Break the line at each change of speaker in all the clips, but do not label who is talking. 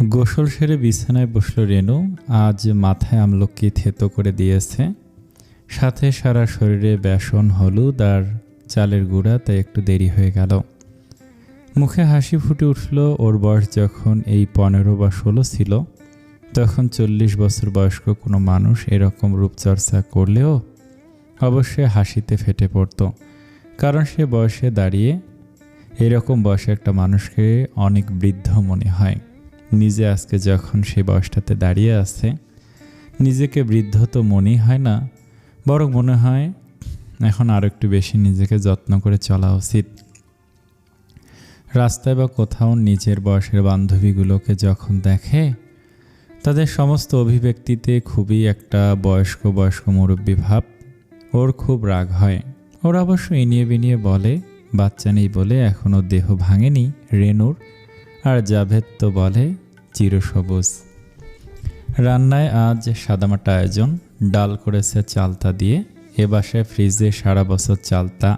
গোসল সেরে বিছানায় বসল রেনু। আজ মাথায় আমলকি থেতো করে দিয়েছে, সাথে সারা শরীরে বেসন, হলুদ আর চালের গুঁড়া, তাই একটু দেরি হয়ে গেল। মুখে হাসি ফুটে উঠল। ওর বয়স যখন এই 15 বা 16 ছিল, তখন 40 বছর বয়স্ক কোনো মানুষ এরকম রূপচর্চা করলেও অবশ্যই হাসিতে ফেটে পড়ত। কারণ সে বয়সে দাঁড়িয়ে এরকম বয়সে একটা মানুষকে অনেক বৃদ্ধ মনে হয়। নিজে আজকে যখন সে বয়সটাতে দাঁড়িয়ে আছে, নিজেকে বৃদ্ধ তো মনেই হয় না, বরং মনে হয় এখন আরও একটু বেশি নিজেকে যত্ন করে চলা উচিত। রাস্তায় বা কোথাও নিজের বয়সের বান্ধবীগুলোকে যখন দেখে, তাদের সমস্ত অভিব্যক্তিতে খুবই একটা বয়স্ক মুরব্বী ভাব। ওর খুব রাগ হয়। ওর অবশ্য ইনিয়ে বিনিয়ে বলে, বাচ্চা নেই বলে এখনও দেহ ভাঙেনি রেনুর। আর জাভেদ তো বলে চিরসবুজ। রান্নায় আজ সাদামাটা আয়োজন। ডাল করেছে চালতা দিয়ে। এ বাসায় ফ্রিজে সারা বছর চালতা,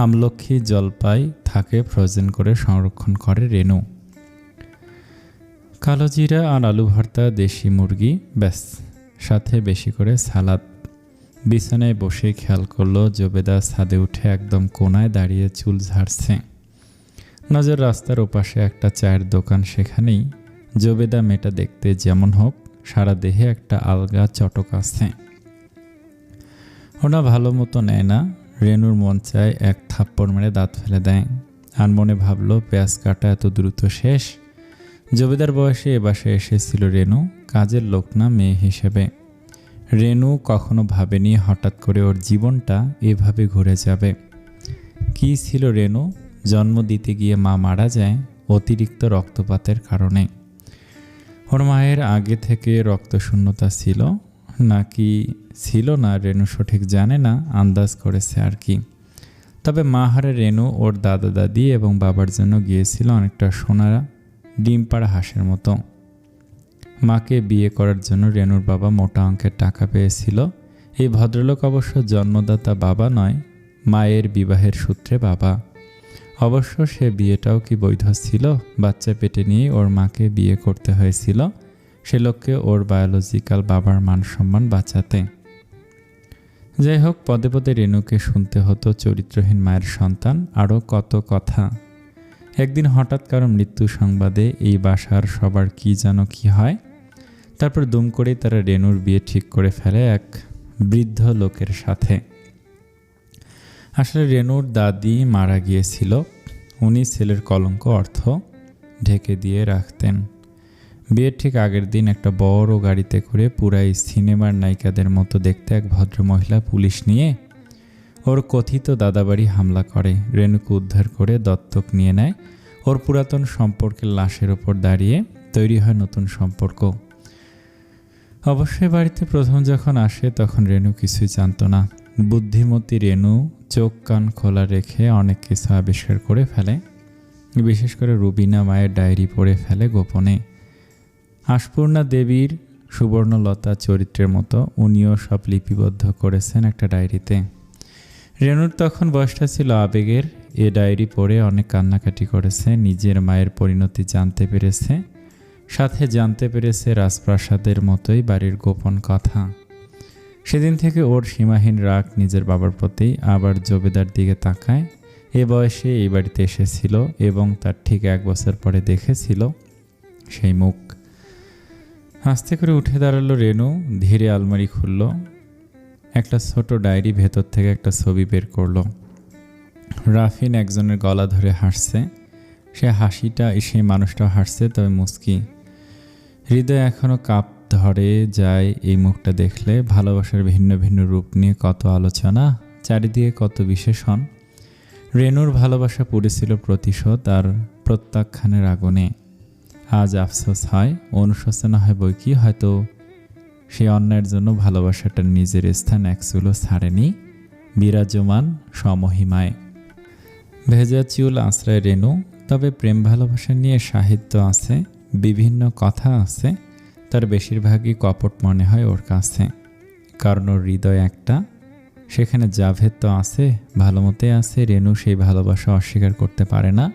আমলক্ষী, জলপাই থাকে, ফ্রোজেন করে সংরক্ষণ করে রেনু। কালো জিরা আর আলু ভর্তা, দেশি মুরগি, ব্যাস, সাথে বেশি করে সালাদ। বিছানায় বসে খেয়াল করলো জবেদা ছাদে উঠে একদম কোনায় দাঁড়িয়ে চুল ঝাড়ছে। নজর রাস্তার ওপাশে একটা চায়ের দোকান, সেখানেই জবেদা মেয়েটা দেখতে যেমন হোক, সারা দেহে একটা আলগা চটক আছে। ওনা ভালো মতো নেয় না। রেনুর মন চায় এক থাপ্পড় মেরে দাঁত ফেলে দেয়। আর মনে ভাবলো পেঁয়াজ কাটা এত দ্রুত শেষ। জবেদার বয়সে এ বাসায় এসেছিল রেনু, কাজের লোক না, মেয়ে হিসেবে। রেনু কখনো ভাবেনি হঠাৎ করে ওর জীবনটা এভাবে ঘুরে যাবে। কি ছিল রেনু? জন্ম দিতে গিয়ে মা মারা যায় অতিরিক্ত রক্তপাতের কারণে। ওর মায়ের আগে থেকে রক্তশূন্যতা ছিল নাকি ছিল না, রেনু সঠিক জানে না, আন্দাজ করেছে আর কি। তবে মা হারে রেনু ওর দাদা দাদি এবং বাবার জন্য গিয়েছিল অনেকটা সোনা ডিম পাড়া হাঁসের মতো। মাকে বিয়ে করার জন্য রেনুর বাবা মোটা অঙ্কের টাকা পেয়েছিল। এই ভদ্রলোক অবশ্য জন্মদাতা বাবা নয়, মায়ের বিবাহের সূত্রে বাবা। অবশ্য সে বিয়েটাও কি বৈধ ছিল? বাচ্চা পেটে নিয়ে ওর মাকে বিয়ে করতে হয়েছিল, সে লক্ষ্যে ওর বায়োলজিক্যাল বাবার মান সম্মান বাঁচাতে। যাই হোক, পদে পদে রেনুকে শুনতে হতো চরিত্রহীন মায়ের সন্তান, আরও কত কথা। একদিন হঠাৎ কারো মৃত্যু সংবাদে এই বাসার সবার কি যেন কি হয়। তারপর দুম করেই তারা রেনুর বিয়ে ঠিক করে ফেলে এক বৃদ্ধ লোকের সাথে। আসলে রেনুর দাদি মারা গিয়েছিল। উনি ছেলের কলঙ্ক অর্থ ঢেকে দিয়ে রাখতেন। বিয়ের ঠিক আগের দিন একটা বড় গাড়িতে করে পুরাই সিনেমার নায়িকাদের মতো দেখতে এক ভদ্রমহিলা পুলিশ নিয়ে ওর কথিত দাদাবাড়ি হামলা করে। রেনুকে উদ্ধার করে দত্তক নিয়ে নেয়। ওর পুরাতন সম্পর্কের লাশের ওপর দাঁড়িয়ে তৈরি হয় নতুন সম্পর্ক। অবশ্যই বাড়িতে প্রথম যখন আসে তখন রেনু কিছুই জানত না। বুদ্ধিমতী রেনু চোখ কান খোলা রেখে অনেক কিছু আবিষ্কার করে ফেলে। বিশেষ করে রুবিনা মায়ের ডায়েরি পড়ে ফেলে গোপনে। আশপূর্ণা দেবীর সুবর্ণলতা চরিত্রের মতো উনিও সব লিপিবদ্ধ করেছেন একটা ডায়েরিতে। রেনুর তখন বয়সটা ছিল আবেগের। এ ডায়েরি পড়ে অনেক কান্নাকাটি করেছে, নিজের মায়ের পরিণতি জানতে পেরেছে, সাথে জানতে পেরেছে রাজপ্রাসাদের মতোই বাড়ির গোপন কথা। সেদিন থেকে ওর সীমাহীন রাগ নিজের বাবার প্রতি। আবার জবেদার দিকে তাকায়। এ বয়সে এই বাড়িতে এসেছিল এবং তার ঠিক 1 বছর পরে দেখেছিল সেই মুখ। আস্তে করে উঠে দাঁড়ালো রেনু, ধীরে আলমারি খুলল, একটা ছোট ডায়েরি, ভেতর থেকে একটা ছবি বের করলো। রাফিন একজনের গলা ধরে হাসছে। সে হাসিটা সেই মানুষটাও হাসছে, তবে মুচকি। হৃদয় এখনো কাঁপ ধরে যায় এই মুখটা দেখলে। ভালোবাসার ভিন্ন ভিন্ন রূপ নিয়ে কত আলোচনা, চারিদিকে কত বিশেষণ। রেনুর ভালোবাসা পড়েছিল প্রতিশোধ আর প্রত্যাখ্যানের আগুনে। আজ আফসোস হয়, অনুশোচনা হয় বই কি, হয়তো সেই অন্যায়ের জন্য ভালোবাসাটার নিজের স্থান একচুলও ছাড়েনি, বিরাজমান সমহিমায়। ভেজা চুল আশ্রয় রেনু। তবে প্রেম ভালোবাসা নিয়ে সাহিত্য আছে, বিভিন্ন কথা আছে, তার বেশিরভাগই কপট মনে হয় ওর কাছে। কারণ ওর হৃদয় একটা, সেখানে জাভেদ তো আছে, ভালো মতে আছে। রেনু সেই ভালোবাসা অস্বীকার করতে পারে না।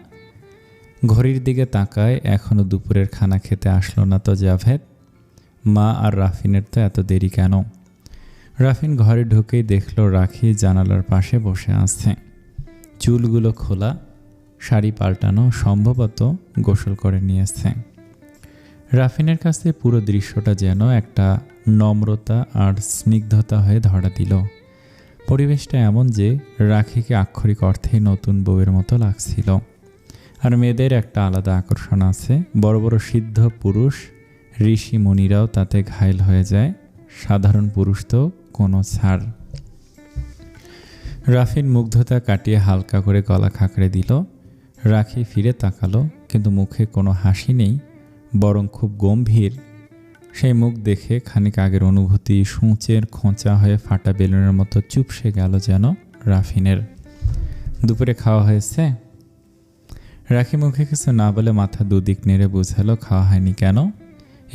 ঘড়ির দিকে তাকায়, এখনও দুপুরের খানা খেতে আসলো না তো জাভেদ। মা আর রাফিনের তো এত দেরি কেন? রাফিন ঘরে ঢুকেই দেখল রাখি জানালার পাশে বসে আছে, চুলগুলো খোলা, শাড়ি পাল্টানো, সম্ভবত গোসল করে নিয়েছে। রাফিনের কাছে পুরো দৃশ্যটা যেন একটা নম্রতা আর স্নিগ্ধতা হয়ে ধরা দিল। পরিবেশটা এমন যে রাখিকে আক্ষরিক অর্থেই নতুন বউয়ের মতো লাগছিল। আর মেয়েদের একটা আলাদা আকর্ষণ আছে, বড় বড় সিদ্ধ পুরুষ ঋষি মুনিরাও তাতে ঘায়েল হয়ে যায়, সাধারণ পুরুষ তো কোনো ছাড়। রাফিন মুগ্ধতা কাটিয়ে হালকা করে গলা খাঁকড়ে দিল। রাখি ফিরে তাকালো, কিন্তু মুখে কোনো হাসি নেই, বরং খুব গম্ভীর। সেই মুখ দেখে খানিক আগের অনুভূতি সূঁচের খোঁচা হয়ে ফাটা বেলুনের মতো চুপসে গেল যেন রাফিনের। দুপুরে খাওয়া হয়েছে? রাখি মুখে কিছু না বলে মাথা দুদিক নেড়ে বুঝালো খাওয়া হয়নি কেন।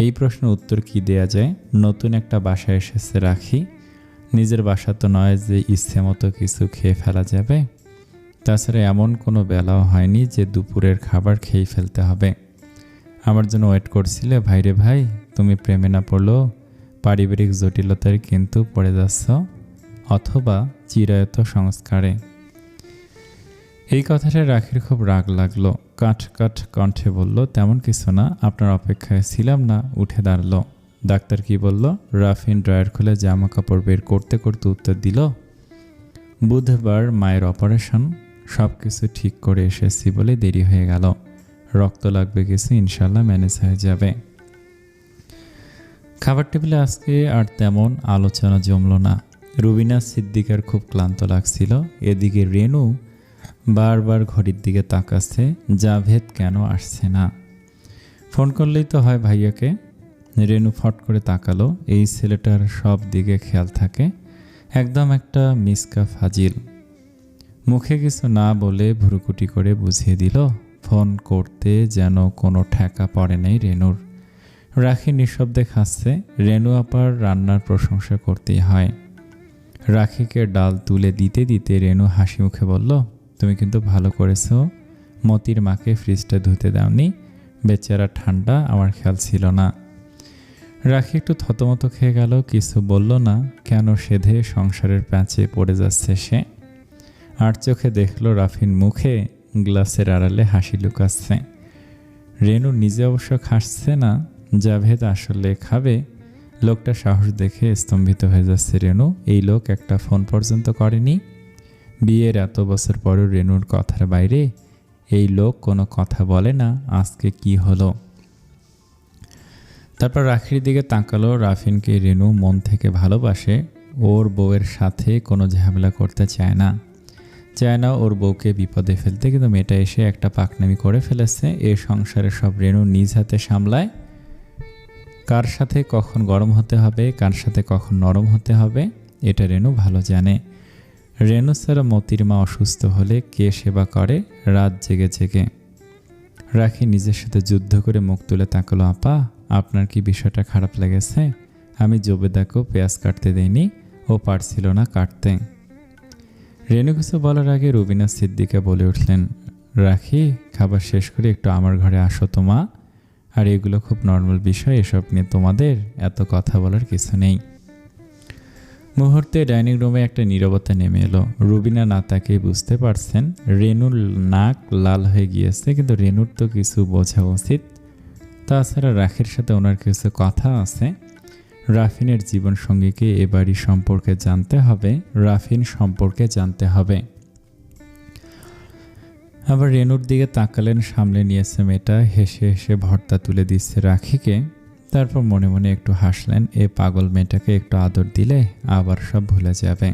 এই প্রশ্নের উত্তর কি দেয়া যায়? নতুন একটা বাসায় এসেছে রাখি, নিজের বাসা তো নয় যে ইচ্ছে মতো কিছু খেয়ে ফেলা যাবে। তাছাড়া এমন কোনো বেলাও হয়নি যে দুপুরের খাবার খেয়ে ফেলতে হবে। আমার জন্য ওয়েট করছিলে ভাইরে ভাই, তুমি প্রেমে না পড়লেও পারিবারিক জটিলতায় কিন্তু পড়ে যাচ্ছ, অথবা চিরায়ত সংস্কারে। এই কথাটা রাখির খুব রাগ লাগলো। কাঠ কাঠ কণ্ঠে বলল, তেমন কিছু না, আপনার অপেক্ষায় ছিলাম না। উঠে দাঁড়ালো। ডাক্তার কি বলল? রাফিন ড্রয়ার খুলে জামা কাপড় বের করতে করতে উত্তর দিল, বুধবার মায়ের অপারেশন, সব কিছু ঠিক করে এসেছি বলে দেরি হয়ে গেল। রক্ত লাগবে কিছু, ইনশাল্লাহ ম্যানেজ হয়ে যাবে। খাবার টেবিলে আজকে আর তেমন আলোচনা জমল না। রুবিনা সিদ্দিকার খুব ক্লান্ত লাগছিল। এদিকে রেনু বারবার ঘড়ির দিকে তাকাচ্ছে, জাভেদ কেন আসছে না? ফোন করলেই তো হয় ভাইয়াকে। রেনু ফট করে তাকালো। এই ছেলেটার সব দিকে খেয়াল থাকে, একদম একটা মিসকা ফাজিল। মুখে কিছু না বলে ভ্রুকুটি করে বুঝিয়ে দিল, ফোন করতে যেন কোনো ঠেকা পড়ে নেই রেনুর। রাখি নিঃশব্দে খাচ্ছে। রেনু আপার রান্নার প্রশংসা করতেই হয়। রাখিকে ডাল তুলে দিতে দিতে রেনু হাসি মুখে বলল, তুমি কিন্তু ভালো করেছো, মতির মাকে ফ্রিজটা ধুতে দাওনি, বেচারা ঠান্ডা, আমার খেয়াল ছিল না। রাখি একটু থতমত খেয়ে গেল, কিছু বলল না। কেন সেধে সংসারের প্যাঁচে পড়ে যাচ্ছে সে। আর চোখে দেখল রাফিন মুখে গ্লাসের আড়ালে হাসি লুকাচ্ছে। রেনু নিজে অবশ্য খাসছে না, জাভেদ আসলে খাবে। লোকটা সাহস দেখে স্তম্ভিত হয়ে যাচ্ছে রেনু। এই লোক একটা ফোন পর্যন্ত করেনি। বিয়ের এত বছর পরও রেনুর কথার বাইরে এই লোক কোনো কথা বলে না। আজকে কি হলো? তারপর রাখির দিকে তাকালো। রাফিনকে রেনু মন থেকে ভালোবাসে, ওর বউয়ের সাথে কোনো ঝামেলা করতে চায় না, ওর বউকে বিপদে ফেলতে, কিন্তু মেয়েটা এসে একটা পাকনামি করে ফেলেছে। এ সংসারে সব রেনু নিজ হাতে সামলায়। কার সাথে কখন গরম হতে হবে, কার সাথে কখন নরম হতে হবে, এটা রেনু ভালো জানে। রেনু ছাড়া মতির মা অসুস্থ হলে কে সেবা করে রাত জেগে জেগে। রাখি নিজের সাথে যুদ্ধ করে মুখ তুলে তাকালো, আপা আপনার কি বিষয়টা খারাপ লেগেছে? আমি জবেদাকেও পেঁয়াজ কাটতে দেইনি, ও পারছিল না কাটতে। রেনু কিছু বলার আগে রুবিনা সিদ্দিকা বলে উঠলেন, রাখি খাবার শেষ করে একটু আমার ঘরে আসো তো মা। আর এগুলো খুব নর্মাল বিষয়, এসব নিয়ে তোমাদের এত কথা বলার কিছু নেই। মুহূর্তে ডাইনিং রুমে একটা নীরবতা নেমে এলো। রুবিনা না তাকেই বুঝতে পারছেন রেনুর নাক লাল হয়ে গিয়েছে, কিন্তু রেনুর তো কিছু বোঝা উচিত। তাছাড়া রাখির সাথে ওনার কিছু কথা আছে। রাফিনের জীবনসঙ্গীকে এ বাড়ি সম্পর্কে জানতে হবে, রাফিন সম্পর্কে জানতে হবে। আবার রেনুর দিকে তাকালেন, সামলে নিয়েছে মেয়েটা, হেসে হেসে ভর্তা তুলে দিচ্ছে রাখিকে। তারপর মনে মনে একটু হাসলেন, এ পাগল মেয়েটাকে একটু আদর দিলে আবার সব ভুলে যাবে।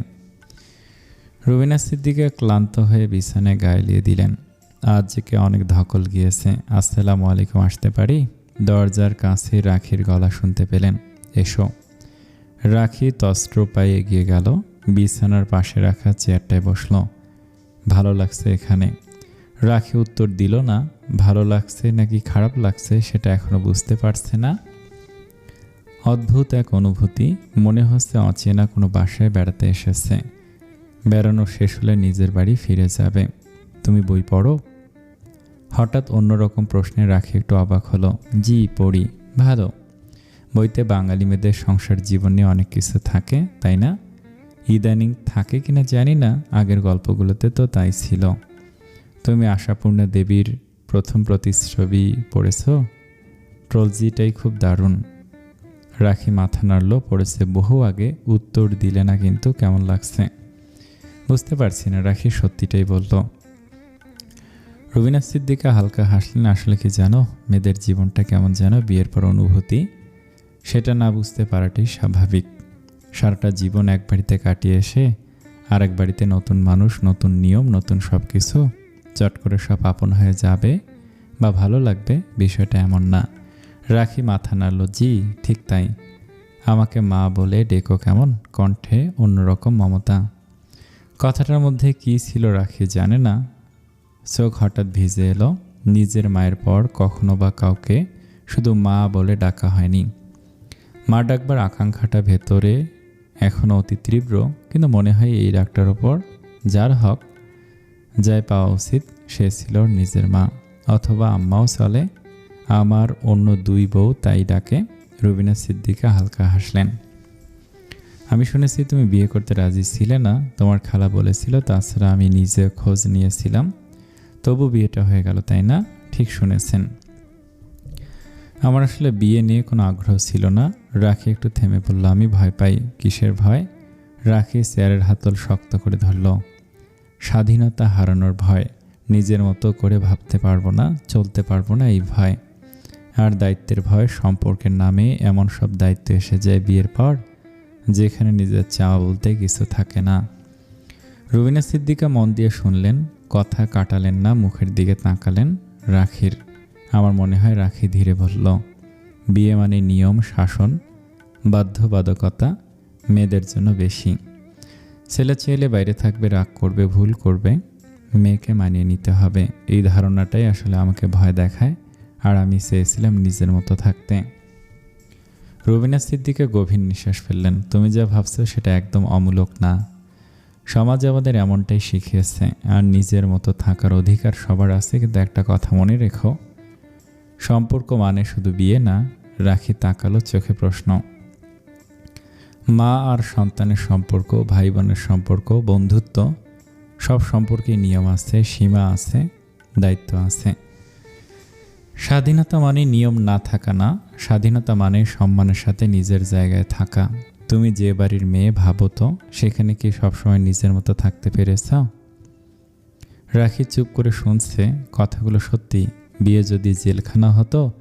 রুবিনা সিদ্দিকা ক্লান্ত হয়ে বিছানায় গায়ে দিলেন। আজ যে অনেক ধকল গিয়েছে। আসসালামু আলাইকুম, আসতে পারি? দরজার কাছে রাখির গলা শুনতে পেলেন, এসো। রাখি তস্ত্র পায়ে এগিয়ে গেল, বিছানার পাশে রাখা চেয়ারটায় বসল। ভালো লাগছে এখানে। রাখি উত্তর দিল না। ভালো লাগছে নাকি খারাপ লাগছে সেটা এখনো বুঝতে পারছে না। অদ্ভুত এক অনুভূতি, মনে হচ্ছে অচেনা কোনো বাসায় বেড়াতে এসেছে। বেড়ানো শেষ হলে নিজের বাড়ি ফিরে যাবে। তুমি বই পড়ো? হঠাৎ অন্যরকম প্রশ্নে রাখি একটু অবাক হলো। জি পড়ি। ভালো। বইতে বাঙালি মেয়েদের সংসার জীবন নিয়ে অনেক কিছু থাকে, তাই না? ইদানিং থাকে কিনা জানি না, আগের গল্পগুলোতে তো তাই ছিল। তুমি আশাপূর্ণা দেবীর প্রথম প্রতিচ্ছবি পড়েছ? ট্রলজিটাই খুব দারুণ। রাখি মাথা নাড়ল। পড়েছে বহু আগে। উত্তর দিলে না কিন্তু। কেমন লাগছে? বুঝতে পারছি না। রাখি সত্যিটাই বলল। রুবিনা সিদ্দিকা হালকা হাসলেন। আসলে কি জানো, মেয়েদের জীবনটা কেমন যেন বিয়ের পর অনুভূতি, সেটা না বুঝতে পারাটাই স্বাভাবিক। সারাটা জীবন এক বাড়িতে কাটিয়ে এসে আর এক বাড়িতে নতুন মানুষ, নতুন নিয়ম, নতুন সব কিছু, চট করে সব আপন হয়ে যাবে বা ভালো লাগবে, বিষয়টা এমন না। রাখি মাথা নাড়ল। জি ঠিক তাই। আমাকে মা বলে ডেকো কেমন? কণ্ঠে অন্যরকম মমতা। কথাটার মধ্যে কি ছিল রাখি জানে না। চোখ হঠাৎ ভিজে এলো। নিজের মায়ের পর কখনো বা কাউকে শুধু মা বলে ডাকা হয়নি। মা ডাকবার আকাঙ্ক্ষাটা ভেতরে এখনও অতি তীব্র, কিন্তু মনে হয় এই ডাকটার ওপর যার হক যাই পাওয়া উচিত সে ছিল নিজের মা, অথবা আম্মাও চলে। আমার অন্য দুই বউ তাই ডাকে। রুবিনা সিদ্দিকা হালকা হাসলেন। আমি শুনেছি তুমি বিয়ে করতে রাজি ছিলে না, তোমার খালা বলেছিল। তাছাড়া আমি নিজে খোঁজ নিয়েছিলাম, তবু বিয়েটা হয়ে গেল, তাই না? ঠিক শুনেছেন। আমার আসলে বিয়ে নিয়ে কোনো আগ্রহ ছিল না। রাখি একটু থেমে বলল। আমি ভয় পাই। কিসের ভয়? রাখি চেয়ারের হাতল শক্ত করে ধরল। স্বাধীনতা হারানোর ভয়। নিজের মতো করে ভাবতে পারবো না, চলতে পারবো না, এই ভয়। আর দায়িত্বের ভয়। সম্পর্কের নামে এমন সব দায়িত্ব এসে যায় বিয়ের পর, যেখানে নিজের চাওয়া বলতে কিছু থাকে না। রুবিনা সিদ্দিকা মন দিয়ে শুনলেন, কথা কাটালেন না, মুখের দিকে তাকালেন রাখির। আমার মনে হয় রাখি ধীরে বলল, বিয়ে মানে নিয়ম, শাসন, বাধ্যবাধকতা, মেয়েদের জন্য বেশি। ছেলে চাইলে বাইরে থাকবে, রাগ করবে, ভুল করবে, মেয়েকে মানিয়ে নিতে হবে। এই ধারণাটাই আসলে আমাকে ভয় দেখায়। আর আমি চেয়েছিলাম নিজের মতো থাকতে। রুবিনা সিদ্দিকা গভীর নিঃশ্বাস ফেললেন। তুমি যা ভাবছো সেটা একদম অমূলক না। সমাজ আমাদের এমনটাই শিখিয়েছে। আর নিজের মতো থাকার অধিকার সবার আছে, কিন্তু একটা কথা মনে রেখো, সম্পর্ক মানে শুধু বিয়ে না। রাখি তাকালো, চোখে প্রশ্ন। মা আর সন্তানের সম্পর্ক, ভাই বোনের সম্পর্ক, বন্ধুত্ব, সব সম্পর্কেই নিয়ম আছে, সীমা আছে, দায়িত্ব আছে। স্বাধীনতা মানে নিয়ম না থাকা না। স্বাধীনতা মানে সম্মানের সাথে নিজের জায়গায় থাকা। তুমি যে বাড়ির মেয়ে ভাবো তো, সেখানে কি সবসময় নিজের মতো থাকতে পেরেছ? রাখি চুপ করে শুনছে। কথাগুলো সত্যি। বিয়ে যদি জেলখানা হতো,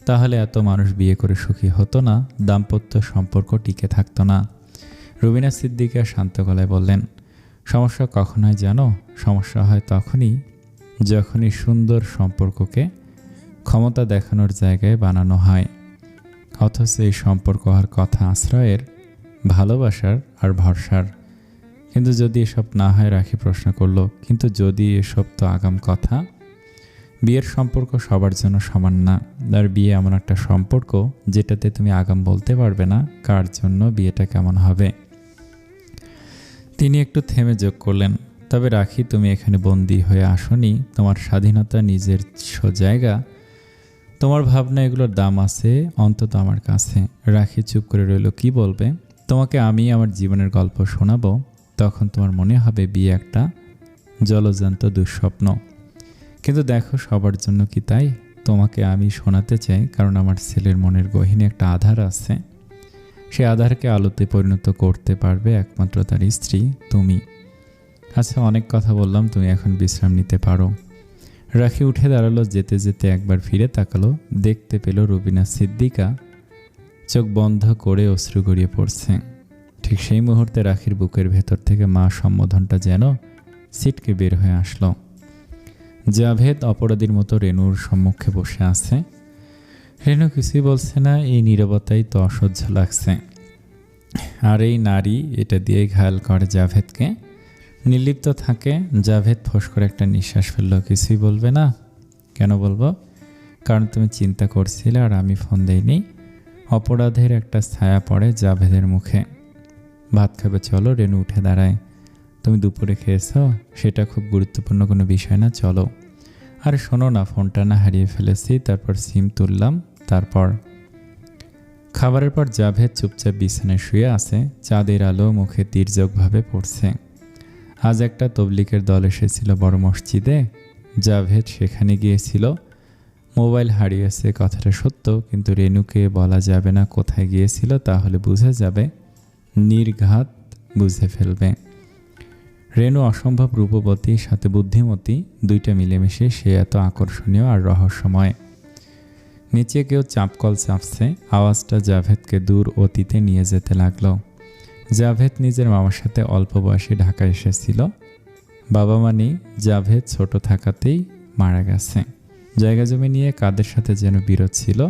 তাহলে এত মানুষ বিয়ে করে সুখী হতো না, দাম্পত্য সম্পর্ক টিকে থাকতো না। রুবিনা সিদ্দিকা শান্ত গলায় বললেন, সমস্যা কখন হয় জানো? সমস্যা হয় যখনই সুন্দর সম্পর্ককে ক্ষমতা দেখানোর জায়গায় বানানো হয়, অথচ এই সম্পর্ক আর কথা আশ্রয়ের, ভালোবাসার আর ভরসার। কিন্তু যদি এসব না হয়, রাখি প্রশ্ন করল, কিন্তু যদি এসব তো আগাম কথা। বিয়ের সম্পর্ক সবার জন্য সমান না। আর বিয়ে এমন একটা সম্পর্ক যেটাতে তুমি আগাম বলতে পারবে না কার জন্য বিয়েটা কেমন হবে। তিনি একটু থেমে যোগ করলেন, তবে রাখি, তুমি এখানে বন্দী হয়ে আসনি। তোমার স্বাধীনতা, নিজের জায়গা, তোমার ভাবনা, এগুলোর দাম আছে অন্তত আমার কাছে। রাখি চুপ করে রইল। কি বলবে? তোমাকে আমি আমার জীবনের গল্প শোনাবো, তখন তোমার মনে হবে বিয়ে একটা জলজান্ত দুঃস্বপ্ন। কিন্তু দেখো, সবার জন্য কি তাই? তোমাকে আমি শোনাতে চাই, কারণ আমার ছেলের মনের গহীনে একটা আধার আছে। সে আধারকে আলোতে পরিণত করতে পারবে একমাত্র তার স্ত্রী, তুমি। আচ্ছা, অনেক কথা বললাম, তুমি এখন বিশ্রাম নিতে পারো। রাখি উঠে দাঁড়ালো। যেতে যেতে একবার ফিরে তাকালো। দেখতে পেল রুবিনা সিদ্দিকা চোখ বন্ধ করে অশ্রু গড়িয়ে পড়ছে। ঠিক সেই মুহূর্তে রাখির বুকের ভেতর থেকে মা সম্বোধনটা যেন ছিটকে বের হয়ে আসলো। জাভেদ অপরাধীর মতো রেনুর সম্মুখে বসে আছে। রেনু কিছুই বলছে না। এই নীরবতাই তো অসহ্য লাগছে। আর এই নারী এটা দিয়েই ঘায়াল করে জাভেদকে। নির্লিপ্ত থাকে। জাভেদ ফোঁস করে একটা নিঃশ্বাস ফেলল। কিছুই বলবে না? কেন বলবো? কারণ তুমি চিন্তা করছিলে আর আমি ফোন দেইনি। অপরাধের একটা ছায়া পড়ে জাভেদের মুখে। ভাত খাবে চলো। রেনু উঠে দাঁড়ায়। তুমি দুপুরে খেয়েছ? সেটা খুব গুরুত্বপূর্ণ কোনো বিষয় না, চলো। আরে শোনো না, ফোনটা না হারিয়ে ফেলেছি। তারপর সিম তুললাম। তারপর খাবারের পর জাভেদ চুপচাপ বিছানায় শুয়ে আছে। চাঁদের আলো মুখে তির্যকভাবে পড়ছে। আজ একটা তবলিগের দল এসেছিল বড় মসজিদে। জাভেদ সেখানে গিয়েছিল। মোবাইল হারিয়েছে কথাটা সত্য, কিন্তু রেনুকে বলা যাবে না কোথায় গিয়েছিল, তাহলে বুঝে যাবে, নির্ঘাত বুঝে ফেলবে। রেনু অসম্ভব রূপবতী, সাথে বুদ্ধিমতী, দুইটা মিলেমিশে সে এত আকর্ষণীয় আর রহস্যময়। নিচে কেউ চাপকল চাপছে, আওয়াজটা জাভেদকে দূর অতীতে নিয়ে যেতে লাগলো। জাভেদ নিজের মামার সাথে অল্প বয়সে ঢাকা এসেছিল। বাবা মা নেই, জাভেদ ছোট থাকাতেই মারা গেছে। জায়গা জমি নিয়ে কাদের সাথে যেন বিরোধ ছিল,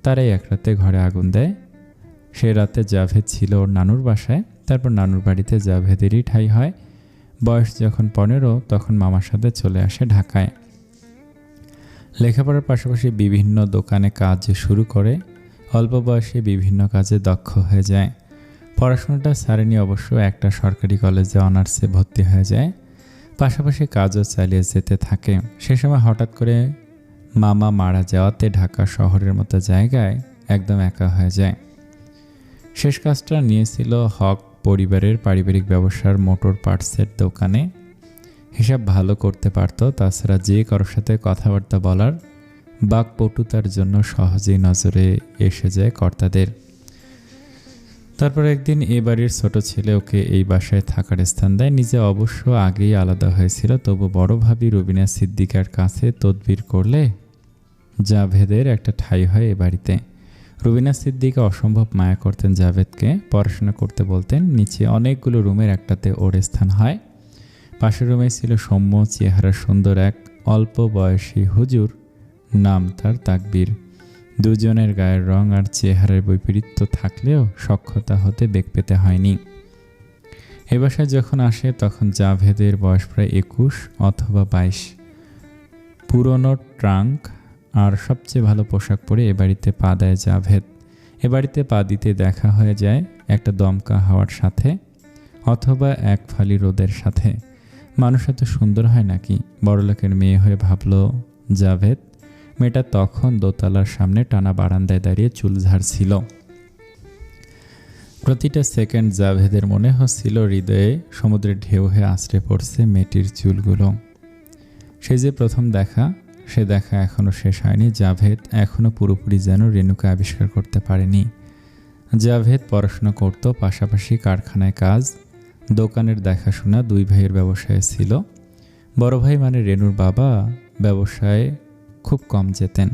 তারাই এক রাতে ঘরে আগুন দেয়। সে রাতে জাভেদ ছিল ওর নানুর বাসায়। তারপর নানুর বাড়িতে জাভেদেরই ঠাঁই হয়। বয়স যখন 15 তখন মামার সাথে চলে আসে ঢাকায়। লেখাপড়ার পাশাপাশি বিভিন্ন দোকানে কাজ শুরু করে। অল্প বয়সে বিভিন্ন কাজে দক্ষ হয়ে যায়। পড়াশোনাটা ছাড়েনি অবশ্য, একটা সরকারি কলেজে অনার্সে ভর্তি হয়ে যায়। পাশাপাশি কাজও চালিয়ে যেতে থাকে। সে সময় হঠাৎ করে মামা মারা যাওয়াতে ঢাকা শহরের মতো জায়গায় একদম একা হয়ে যায়। শেষ কাজটা নিয়েছিল হক পরিবারের পারিবারিক ব্যবসার মোটর পার্টসের দোকানে। হিসাব ভালো করতে পারত, তাছাড়া যে কারোর সাথে কথাবার্তা বলার বাকপটুতার জন্য সহজেই নজরে এসে যায় কর্তাদের। তারপর একদিন এ বাড়ির ছোট ছেলে ওকে এই বাসায় থাকার স্থান দেয়। নিজে অবশ্য আগেই আলাদা হয়েছিল, তবু বড় ভাবি রুবিনা সিদ্দিকার কাছে তদবির করলে জাভেদের একটা ঠাঁই হয় এ বাড়িতে। রুবিনা সিদ্দিকা অসম্ভব মায়া করতেন জাভেদকে, পড়াশোনা করতে বলতেন। নিচে অনেকগুলো রুমের একটাতে ওর স্থান হয়। পাশের রুমে ছিল সৌম্য চেহারা সুন্দর এক অল্প বয়সী হুজুর, নাম তার তাকবীর। দুজনের গায়ের রং আর চেহারার বৈপরীত্য থাকলেও সক্ষতা হতে বেগ পেতে হয়নি। এ বাসায় যখন আসে তখন জাভেদের বয়স প্রায় 21 অথবা 22। পুরনো ট্রাঙ্ক আর সবচেয়ে ভালো পোশাক পরে এ বাড়িতে পা দেয় জাভেদ। এ বাড়িতে পা দিতে দেখা হয়ে যায় একটা দমকা হাওয়ার সাথে অথবা এক ফালি রোদের সাথে। মানুষ এত সুন্দর হয় নাকি? বড়লোকের মেয়ে হয়ে ভাবল জাভেদ। মেয়েটা তখন দোতলার সামনে টানা বারান্দায় দাঁড়িয়ে চুল ঝাড়ছিল। প্রতিটা সেকেন্ড জাভেদের মনে হচ্ছিল হৃদয়ে সমুদ্রের ঢেউ হয়ে আছড়ে পড়ছে মেয়েটির চুলগুলো। সে যে প্রথম দেখা, সে দেখা এখনও শেষ হয়নি। জাভেদ এখনও পুরোপুরি যেন রেনুকে আবিষ্কার করতে পারেনি। জাভেদ পড়াশোনা করত, পাশাপাশি কারখানায় কাজ, দোকানের দেখাশোনা। দুই ভাইয়ের ব্যবসায় ছিল। বড় ভাই মানে রেনুর বাবা ব্যবসায় খুব কম যেতেন।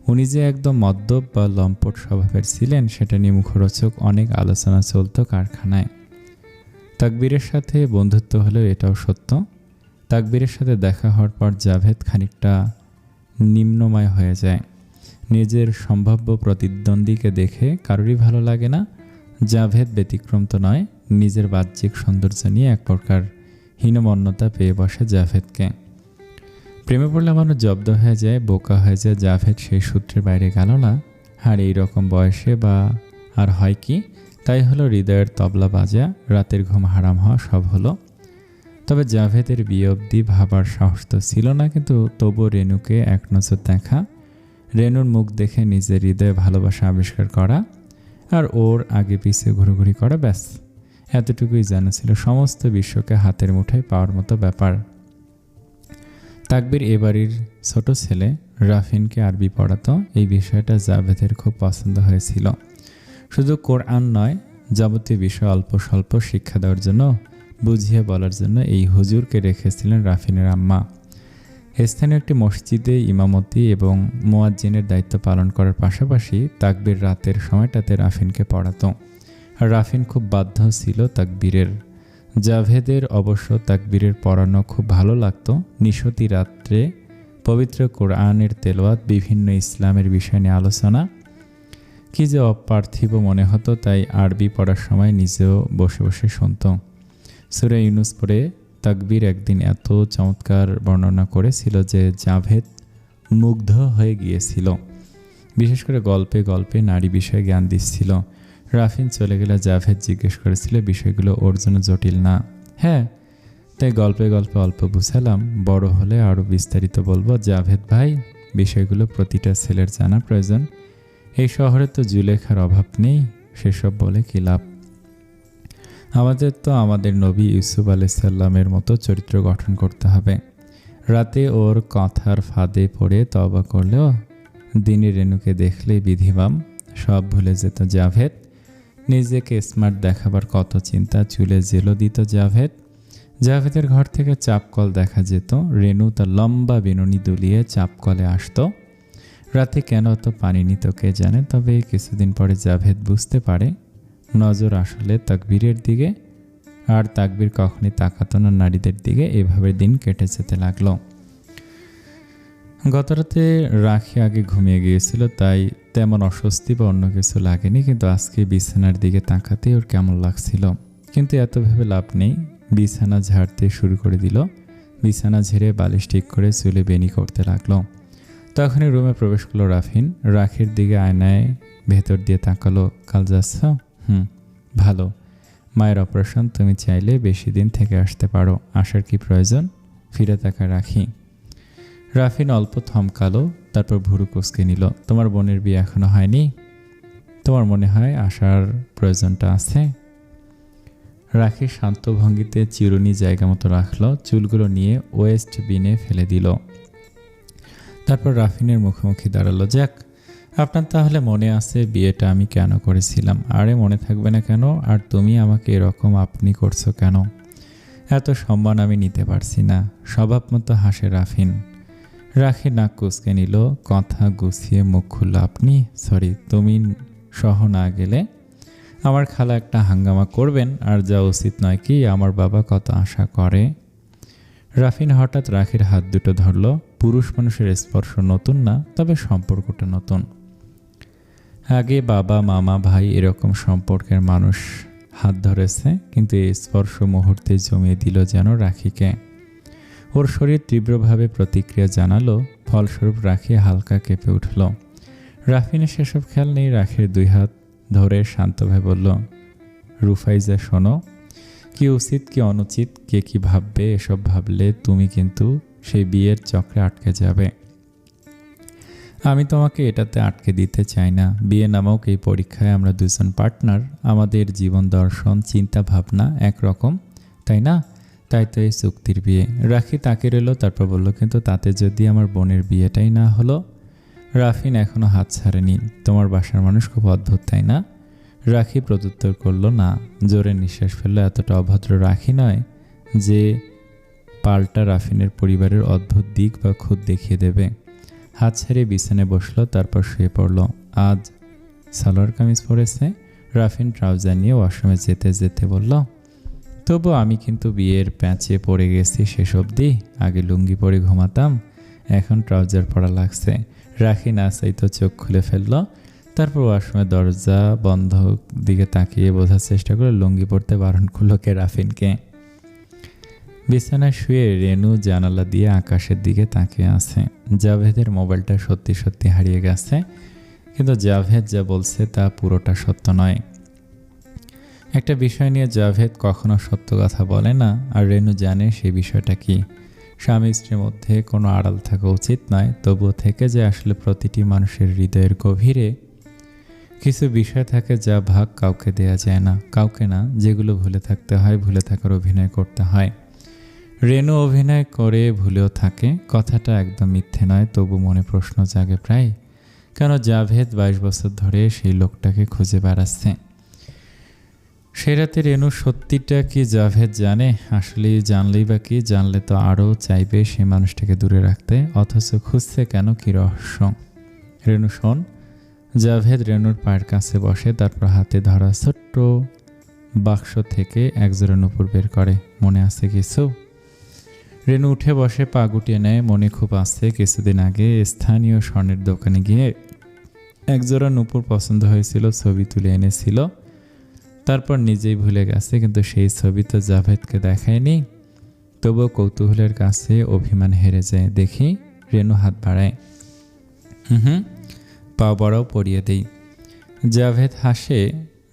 উনি যে একদম মদ্যপ বা লম্পট স্বভাবের ছিলেন সেটা নিয়ে মুখরোচক অনেক আলোচনা চলত কারখানায়। তাকবীরের সাথে বন্ধুত্ব হলেও এটাও সত্য, তাকবীরের সাথে দেখা হওয়ার পর জাভেদ খানিকটা নিম্নময় হয়ে যায়। নিজের সম্ভাব্য প্রতিদ্বন্দ্বীকে দেখে কারোরই ভালো লাগে না। জাভেদ ব্যতিক্রম তো নয়, নিজের বাহ্যিক সৌন্দর্য নিয়ে এক প্রকার হীনমন্যতা পেয়ে বসে জাভেদকে। প্রেমে পড়লে মানুষ জব্দ হয়ে যায়, বোকা হয়ে যায়। জাভেদ সেই সূত্রের বাইরে গেল না। আর এইরকম বয়সে বা আর হয় কি, তাই হলো হৃদয়ের তবলা বাজা, রাতের ঘুম হারাম হওয়া, সব হলো। তবে জাভেদের বিয়ে অবধি ভাবার সাহস তো ছিল না, কিন্তু তবু রেনুকে এক নজর দেখা, রেনুর মুখ দেখে নিজের হৃদয়ে ভালোবাসা আবিষ্কার করা আর ওর আগে পিছে ঘুরোঘুরি করা, ব্যাস এতটুকুই জানা ছিল। সমস্ত বিশ্বকে হাতের মুঠোয় পাওয়ার মতো ব্যাপার। তাকবীর এবাড়ির ছোট ছেলে, রাফিনকে আরবি পড়াতো। এই বিষয়টা জাভেদের খুব পছন্দ হয়েছিল। শুধু কোরআন নয়, যাবতীয় বিষয় অল্প স্বল্প শিক্ষা দেওয়ার জন্য, বুঝিয়ে বলার জন্য এই হুজুরকে রেখেছিলেন রাফিনের আম্মা। স্থানীয় একটি মসজিদে ইমামতি এবং মুয়াজ্জিনের দায়িত্ব পালন করার পাশাপাশি তাকবীর রাতের সময়টাতে রাফিনকে পড়াতো। আর রাফিন খুব বাধ্য ছিল তাকবীরের। জাভেদের অবশ্য তাকবীরের পড়ানো খুব ভালো লাগতো। নিশতি রাত্রে পবিত্র কোরআনের তেলাওয়াত, বিভিন্ন ইসলামের বিষয় নিয়ে আলোচনা, কি যে অপার্থিব মনে হতো। তাই আরবি পড়ার সময় নিজেও বসে বসে শুনত। সূরা ইউনূস পড়ে তাকবীর একদিন এত চমৎকার বর্ণনা করেছিল যে জাভেদ মুগ্ধ হয়ে গিয়েছিল। বিশেষ করে গল্পে গল্পে নারী বিষয়ে জ্ঞান দিচ্ছিল। রাফিন চলে গেলে জাভেদ জিজ্ঞেস করেছিল বিষয়গুলো ওর জন্য জটিল না। হ্যাঁ, তাই গল্পে গল্পে অল্প বুঝালাম, বড় হলে আরও বিস্তারিত বলবো। জাভেদ ভাই, বিষয়গুলো প্রতিটা ছেলের জানা প্রয়োজন। এই শহরে তো জুলেখার অভাব নেই, সেসব বলে কি লাভ? আমাদের তো আমাদের নবী ইউসুফ আলাইসাল্লামের মতো চরিত্র গঠন করতে হবে। রাতে ওর কথার ফাঁদে পড়ে তওবা করলেও দিনে রেনুকে দেখলেই বিধিবাম সব ভুলে যেত জাভেদ। নিজেকে স্মার্ট দেখাবার কত চিন্তা, চুলে জেলও দিত জাভেদ। জাভেদের ঘর থেকে চাপকল দেখা যেত। রেনু তার লম্বা বিনুনি দুলিয়ে চাপকলে আসতো। রাতে কেন তো পানি নিত কে জানে। তবে কিছুদিন পরে জাভেদ বুঝতে পারে নজর আসলে তাকবীরের দিকে, আর তাকবীর কখনই তাকাতো না নারীদের দিকে। এভাবে দিন কেটে যেতে লাগলো। গতরাতে রাখি আগে ঘুমিয়ে গিয়েছিল, তাই তেমন অস্বস্তি বা অন্য কিছু লাগেনি, কিন্তু আজকে বিছানার দিকে তাকাতেই ওর কেমন লাগছিল। কিন্তু এত ভেবে লাভ নেই। বিছানা ঝাড়তে শুরু করে দিল। বিছানা ঝেড়ে বালিশ ঠিক করে চুলে বেনি করতে লাগলো। তখনই রুমে প্রবেশ করলো রাফিন। রাখির দিকে আয়নায় ভেতর দিয়ে তাকালো। কাল যাচ্ছ? ভালো। মায়ের অপারেশন, তুমি চাইলে বেশি দিন থেকে আসতে পারো। আসার কি প্রয়োজন? ফিরে তাকায় রাখি। রাফিন অল্প থমকালো, তারপর ভুরু কুঁচকে নিল। তোমার বোনের বিয়ে এখনো হয়নি? তোমার মনে হয় আসার প্রয়োজনটা আছে? রাখি শান্ত ভঙ্গিতে চিরুনি জায়গা মতো রাখলো, চুলগুলো নিয়ে ওয়েস্ট বিনে ফেলে দিল। তারপর রাফিনের মুখোমুখি দাঁড়ালো। যাক, আপনার তাহলে মনে আছে বিয়েটা আমি কেন করেছিলাম? আরে মনে থাকবে না কেন? আর তুমি আমাকে এরকম আপনি করছো কেন? এত সম্মান আমি নিতে পারছি না। স্বভাব মতো হাসে রাফিন। রাখি নাক কুঁচকে নিল, কথা গুছিয়ে মুখ খুলল। আপনি? সরি, তুমি সহ না গেলে আমার খালা একটা হাঙ্গামা করবেন, আর যা উচিত নয় কি? আমার বাবা কত আশা করে। রাফিন হঠাৎ রাখির হাত দুটো ধরল। পুরুষ মানুষের স্পর্শ নতুন না, তবে সম্পর্কটা নতুন। আগে বাবা, মামা, ভাই এরকম সম্পর্কের মানুষ হাত ধরেছে, কিন্তু এই স্পর্শ মুহূর্তে জমিয়ে দিল যেন রাখিকে। ওর শরীর তীব্রভাবে প্রতিক্রিয়া জানালো, ফলস্বরূপ রাখি হালকা কেঁপে উঠল। রাফিনের সেসব খেয়াল নেই। রাখির দুই হাত ধরে শান্তভাবে বলল, রুফাইজা শোনো, কি উচিত কি অনুচিত, কে কি ভাববে, এসব ভাবলে তুমি কিন্তু সেই বিয়ের চক্রে আটকে যাবে। আমি তোমাকে এটাতে আটকে দিতে চাই না। বিয়ে নামক এই পরীক্ষায় আমরা দুজন পার্টনার। আমাদের জীবন দর্শন, চিন্তা ভাবনা একরকম, তাই না? তাই তো এই চুক্তির বিয়ে। রাখি তাকে রইল, তারপর বলল, কিন্তু তাতে যদি আমার বোনের বিয়েটাই না হলো? রাফিন এখনো হাত ছাড়েনি। তোমার বাসার মানুষ খুব অদ্ভুত, তাই না? রাখি প্রত্যুত্তর করল না। জোরে নিঃশ্বাস ফেলল। এতটা অভদ্র রাখি নয় যে পাল্টা রাফিনের পরিবারের অদ্ভুত দিক বা খুদ দেখিয়ে দেবে। হাত ছেড়ে বিছানায় বসলো, তারপর শুয়ে পড়ল। আজ সালোয়ার কামিজ পরেছে। রাফিন ট্রাউজার নিয়ে ওয়াশরুমে যেতে যেতে বলল, তবু আমি কিন্তু বিয়ের প্যাঁচে পড়ে গেছি শেষ অবধি। আগে লুঙ্গি পরে ঘুমাতাম, এখন ট্রাউজার পরা লাগছে। রাখি না চাইতো চোখ খুলে ফেলল। তারপর ওয়াশরুমে দরজা বন্ধ দিকে তাকিয়ে বোঝার চেষ্টা করে লুঙ্গি পরতে বারণ করল কে? রাফিনকে। বিছানায় শুয়ে রেনু জানালা দিয়ে আকাশের দিকে তাকিয়ে আছে। জাভেদের মোবাইলটা সত্যি সত্যি হারিয়ে গেছে, কিন্তু জাভেদ যা বলছে তা পুরোটা সত্য নয়। একটা বিষয় নিয়ে জাভেদ কখনো সত্য কথা বলে না, আর রেনু জানে সেই বিষয়টা কি। স্বামী স্ত্রীর মধ্যে কোনো আড়াল থাকা উচিত নয়, তবুও থেকে যায় আসলে প্রতিটি মানুষের হৃদয়ের গভীরে কিছু বিষয় থাকে যা ভাগ কাউকে দেয়া যায় না, কাউকে না। যেগুলো ভুলে থাকতে হয়, ভুলে থাকার অভিনয় করতে হয়। রেনু অভিনয় করে ভুলেও থাকে। কথাটা একদম মিথ্যে নয়, তবু মনে প্রশ্ন জাগে প্রায়, কেন জাভেদ 22 বছর ধরে সেই লোকটাকে খুঁজে বেড়াচ্ছে। সে রাতে রেনু সত্যিটা কি জাভেদ জানে? আসলে জানলেই বা কি? জানলে তো আরও চাইবে সেই মানুষটাকে দূরে রাখতে, অথচ খুঁজছে কেন? কি রহস্য? রেনু শোন। জাভেদ রেনুর পায়ের কাছে বসে, তারপর হাতে ধরা ছোট্ট বাক্স থেকে একজোড়া নূপুর বের করে। মনে আছে কিছু? রেনু উঠে বসে, পা গুটিয়ে নেয়। মনে খুব আছে। কিছুদিন আগে স্থানীয় স্বর্ণের দোকানে গিয়ে একজোড়া নূপুর পছন্দ হয়েছিল, ছবি তুলে এনেছিল। তারপর নিজেই ভুলে গেছে, কিন্তু সেই ছবি তো জাভেদকে দেখায়নি। তবুও কৌতূহলের কাছে অভিমান হেরে যায়। দেখি। রেনু হাত বাড়ায়। পা বড়াও পরিয়ে দেই। জাভেদ হাসে।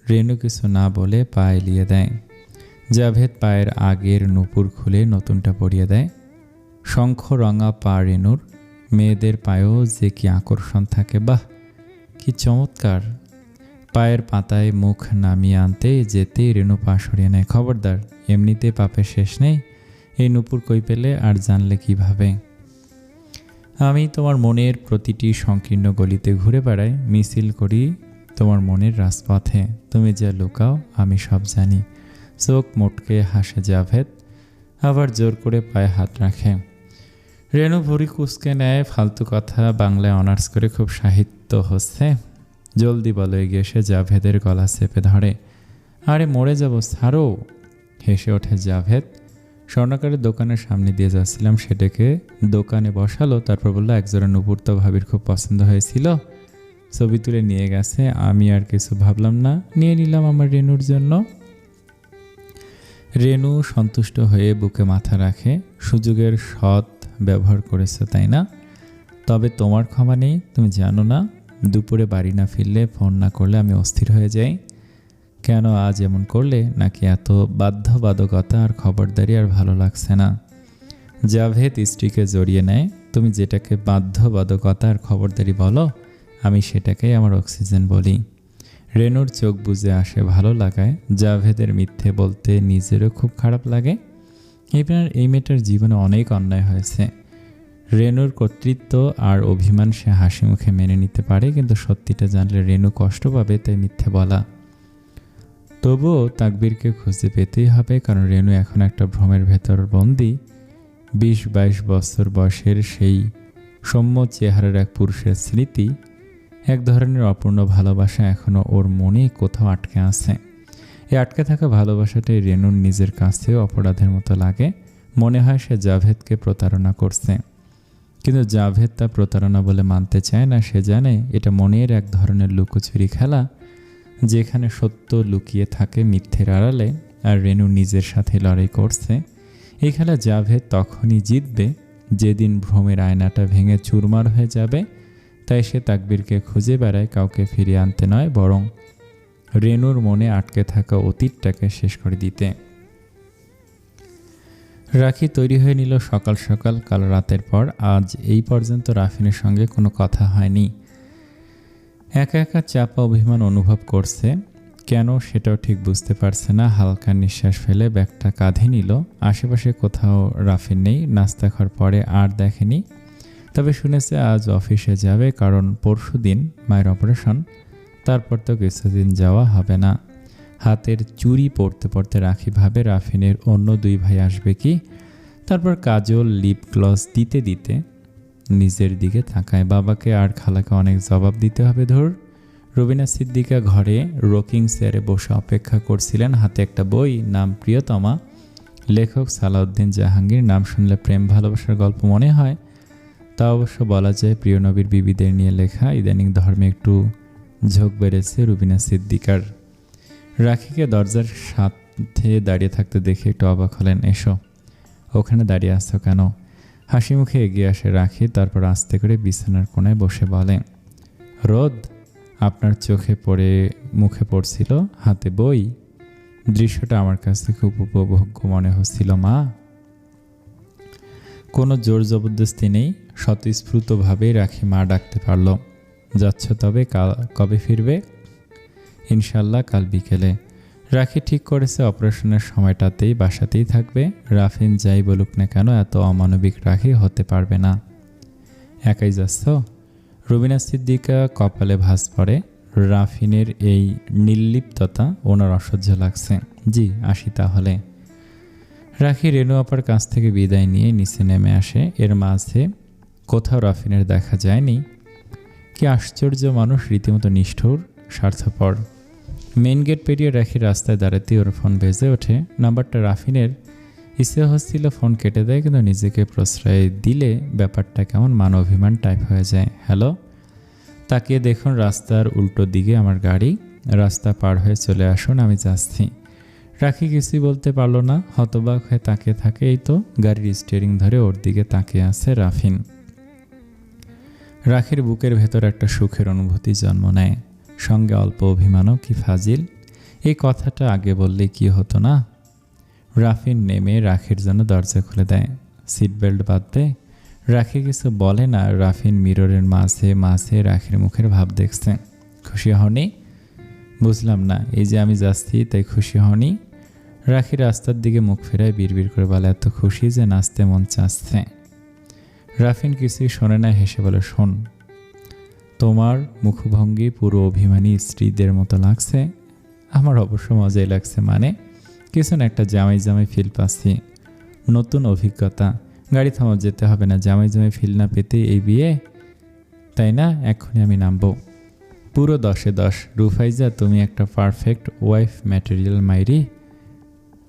রেনু কিছু না বলে পা এলিয়ে দেয়। জাভেদ পায়ের আগের নূপুর খুলে নতুনটা পরিয়ে দেয়। শঙ্খ রঙা পা রেনুর, মেয়েদের পায়েও যে কি আকর্ষণ থাকে, বাহ কি চমৎকার। পায়ের পাতায় মুখ নামিয়ে আনতে যেতেই রেনু পা সরিয়ে নেয়। খবরদার, এমনিতে পাপের শেষ নেই, এই নূপুর কই পেলে আর জানলে কিভাবে? আমি তোমার মনের প্রতিটি সংকীর্ণ গলিতে ঘুরে বেড়াই, মিছিল করি তোমার মনের রাজপথে। তুমি যা লুকাও আমি সব জানি। চোখ মোটকে হাসে জাভেদ, আবার জোর করে পায়ে হাত রাখে। রেনু ভুঁড়ি কুচকে নেয়। ফালতু কথা, বাংলায় অনার্স করে খুব সাহিত্য হচ্ছে। জলদি বলো, এগিয়ে এসে জাভেদের গলা চেপে ধরে। আরে মরে যাব, ছাড়ো। হেসে ওঠে জাভেদ। স্বর্ণকারের দোকানের সামনে দিয়ে যাচ্ছিলাম, সেটাকে দোকানে বসালো, তারপর বললো একজোড়া নূপুর তো ভাবির খুব পছন্দ হয়েছিল, ছবি তুলে নিয়ে গেছে। আমি আর কিছু ভাবলাম না, নিয়ে নিলাম আমার রেনুর জন্য। রেনু সন্তুষ্ট হয়ে বুকে মাথা রাখে। সুযোগের সৎ ব্যবহার করেছে, তাই না? তবে তোমার ক্ষমা নেই, তুমি জানো না? দুপুরে বাড়ি না ফিরলে, ফোন না করলে আমি অস্থির হয়ে যাই। কেন আজ এমন করলে? নাকি এত বাধ্যবাধকতা আর খবরদারি আর ভালো লাগছে না? জাভেদ স্ত্রীকে জড়িয়ে নেয়। তুমি যেটাকে বাধ্যবাধকতা আর খবরদারি বলো, আমি সেটাকেই আমার অক্সিজেন বলি। রেনুর চোখ বুজে আসে ভালো লাগায়। জাভেদের মিথ্যে বলতে নিজেরও খুব খারাপ লাগে। এবার এই মেয়েটার জীবনে অনেক অন্যায় হয়েছে। রেনুর কর্তৃত্ব আর অভিমান সে হাসি মুখে মেনে নিতে পারে, কিন্তু সত্যিটা জানলে রেনু কষ্ট পাবে, তাই মিথ্যে বলা। তবুও তাকবীরকে খুঁজে পেতেই হবে, কারণ রেনু এখন একটা ভ্রমের ভেতর বন্দি। 20-22 বছর বয়সের সেই সৌম্য চেহারার এক পুরুষের স্মৃতি, এক ধরনের অপূর্ণ ভালোবাসা এখনও ওর মনে কোথাও আটকে আছে। এই আটকে থাকা ভালোবাসাটাই রেনুর নিজের কাছেও অপরাধের মতো লাগে। মনে হয় সে জাভেদকে প্রতারণা করছে, কিন্তু জাভেদ তা প্রতারণা বলে মানতে চায় না। সে জানে এটা মনের এক ধরনের লুকোচুরি খেলা, যেখানে সত্য লুকিয়ে থাকে মিথ্যের আড়ালে, আর রেনু নিজের সাথে লড়াই করছে। এই খেলা জাভেদ তখনই জিতবে যেদিন ভ্রমের আয়নাটা ভেঙে চুরমার হয়ে যাবে। তাই সে তাকবীরকে খুঁজে বেড়ায়, কাউকে ফিরিয়ে আনতে নয়, বরং রেনুর মনে আটকে থাকা অতীতটাকে শেষ করে দিতে। রাখি তৈরি হয়ে নিল সকাল সকাল। কাল রাতের পর আজ এই পর্যন্ত রাফিনের সঙ্গে কোনো কথা হয়নি। একা একা চাপা অভিমান অনুভব করছে, কেন সেটাও ঠিক বুঝতে পারছে না। হালকা নিঃশ্বাস ফেলে ব্যাগটা কাঁধে নিল। আশেপাশে কোথাও রাফিন নেই, নাস্তা খাওয়ার পরে আর দেখেনি। তবে শুনেছে আজ অফিসে যাবে, কারণ পরশুদিন মায়ের অপারেশন, তারপর তো কিছুদিন যাওয়া হবে না। হাতের চুড়ি পরতে পরতে রাখি ভাবে রাফিনের অন্য 2 ভাই আসবে কি। তারপর কাজল লিপ গ্লস দিতে দিতে নিজের দিকে তাকায়। বাবাকে আর খালাকে অনেক জবাব দিতে হবে। ধর, রুবিনা সিদ্দিকা ঘরে রকিং চেয়ারে বসে অপেক্ষা করছিলেন, হাতে একটা বই, নাম প্রিয়তমা, লেখক সালাউদ্দিন জাহাঙ্গীর। নাম শুনলে প্রেম ভালোবাসার গল্প মনে হয়, তা অবশ্য বলা যায় প্রিয় নবীর বিবিদের নিয়ে লেখা। ইদানিং ধর্মে একটু ঝোঁক বেড়েছে রুবিনা সিদ্দিকার। রাখিকে দরজার সাথে দাঁড়িয়ে থাকতে দেখে একটু অবাক হলেন। এসো, ওখানে দাঁড়িয়ে আসছো কেন? হাসি মুখে এগিয়ে আসে রাখি, তারপর আস্তে করে বিছানার কোণায় বসে বলে, রোদ আপনার মুখে পড়ছিল, হাতে বই। দৃশ্যটা আমার কাছে খুব উপভোগ্য মনে হচ্ছিল মা। কোনো জোর জবরদস্তি নেই, স্বতঃস্ফূর্তভাবেই রাখি মা ডাকতে পারল। যাচ্ছ তবে? কবে ফিরবে? ইনশাল্লাহ কাল বিকেলে। রাখি ঠিক করেছে অপারেশনের সময়টাতেই বাসাতেই থাকবে। রাফিন যাই বলুক না কেন, এত অমানবিক রাখি হতে পারবে না। একাই যাচ্ছ? রুবিনা সিদ্দিকা কপালে ভাঁজ পড়ে। রাফিনের এই নির্লিপ্ততা ওনার অসহ্য লাগছে। জি, আসি তাহলে। রাখি রেনু আপার কাছ থেকে বিদায় নিয়ে নিচে নেমে আসে। এর মাঝে কোথাও রাফিনের দেখা যায়নি। কি আশ্চর্য মানুষ, রীতিমতো নিষ্ঠুর, স্বার্থপর। মেন গেট পেরিয়ে রাখি রাস্তায় দাঁড়াতে ওর ফোন বেজে ওঠে। নাম্বারটা রাফিনের। ইচ্ছে হচ্ছিল ফোন কেটে দেয়, কিন্তু নিজেকে প্রশ্রয় দিলে ব্যাপারটা কেমন মান অভিমান টাইপ হয়ে যায়। হ্যালো। তাকিয়ে দেখুন রাস্তার উল্টো দিকে আমার গাড়ি। রাস্তা পার হয়ে চলে আসুন, আমি যাচ্ছি। রাখি কিছুই বলতে পারল না, হতবাক হয়ে তাকিয়ে থাকে। এই তো গাড়ির স্টিয়ারিং ধরে ওর দিকে তাকিয়ে আছে রাফিন। রাখির বুকের ভেতর একটা সুখের অনুভূতি জন্ম নেয়, সঙ্গে অল্প অভিমানও। কি ফাজিল, এই কথাটা আগে বললে কি হতো না? রাফিন নেমে রাখির জন্য দরজা খুলে দেয়। সিট বেল্ট বাঁধবে। রাখি কিছু বলে না। রাফিন মিররের মাঝে মাঝে রাখির মুখের ভাব দেখছে। খুশি হওনি? বুঝলাম না। এই যে আমি যাচ্ছি তাই খুশি হওনি? রাখি রাস্তার দিকে মুখ ফেরায় বিড়বিড় করে বলে, এত খুশি যে নাচতে মন চাচ্ছে। রাফিন কিছুই শোনে না, হেসে বলে, শোন, তোমার মুখভঙ্গি পুরো অভিমানী স্ত্রীদের মতো লাগছে। আমার অবশ্য মজাই লাগছে। মানে কিছু না, একটা জামাই জামাই ফিল পাচ্ছি। নতুন অভিজ্ঞতা। গাড়ি থামাও, যেতে হবে না। জামাই জামাই ফিল না পেতে এই বিয়ে, তাই না? এক্ষুনি আমি নামবো। পুরো 10-এ 10। রুফাইজা, তুমি একটা পারফেক্ট ওয়াইফ ম্যাটেরিয়াল মাইরি।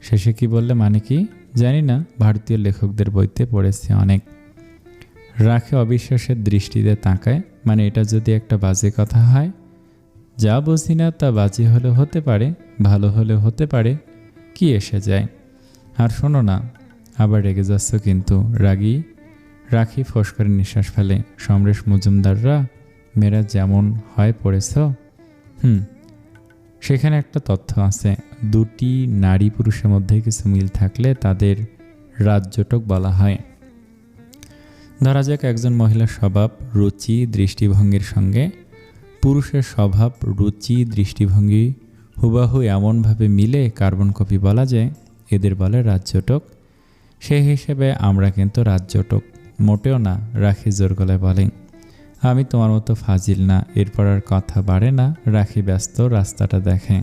শেষে কি বললে? মানে কি জানি না, ভারতীয় লেখকদের বইতে পড়েছি অনেক। রাখে অবিশ্বাসের দৃষ্টিতে তাকায়। মানে এটা যদি একটা বাজে কথা হয়? যা বুঝি না তা বাজে হলে হতে পারে, ভালো হলে হতে পারে, কি এসে যায়। আর শোনো না, আবার রেগে যাচ্ছ কিন্তু। রাখি ফোঁস করে নিঃশ্বাস ফেলে। সমরেশ মজুমদাররা মেয়েরা যেমন হয় পড়েছ? সেখানে একটা তথ্য আছে। দুটি নারী পুরুষের মধ্যে কিছু মিল থাকলে তাদের রাজজটক বলা হয়। ধরা যাক একজন মহিলার স্বভাব, রুচি, দৃষ্টিভঙ্গির সঙ্গে পুরুষের স্বভাব, রুচি, দৃষ্টিভঙ্গি হুবাহু এমনভাবে মিলে কার্বন কপি বলা যায়, এদের বলে রাজজটক। সেই হিসেবে আমরা কিন্তু রাজজটক মোটেও না। রাখি জোর গলায় বলে, আমি তোমার মতো ফাজিল না। এরপর আর কথা বাড়ে না। রাখি ব্যস্ত রাস্তাটা দেখে।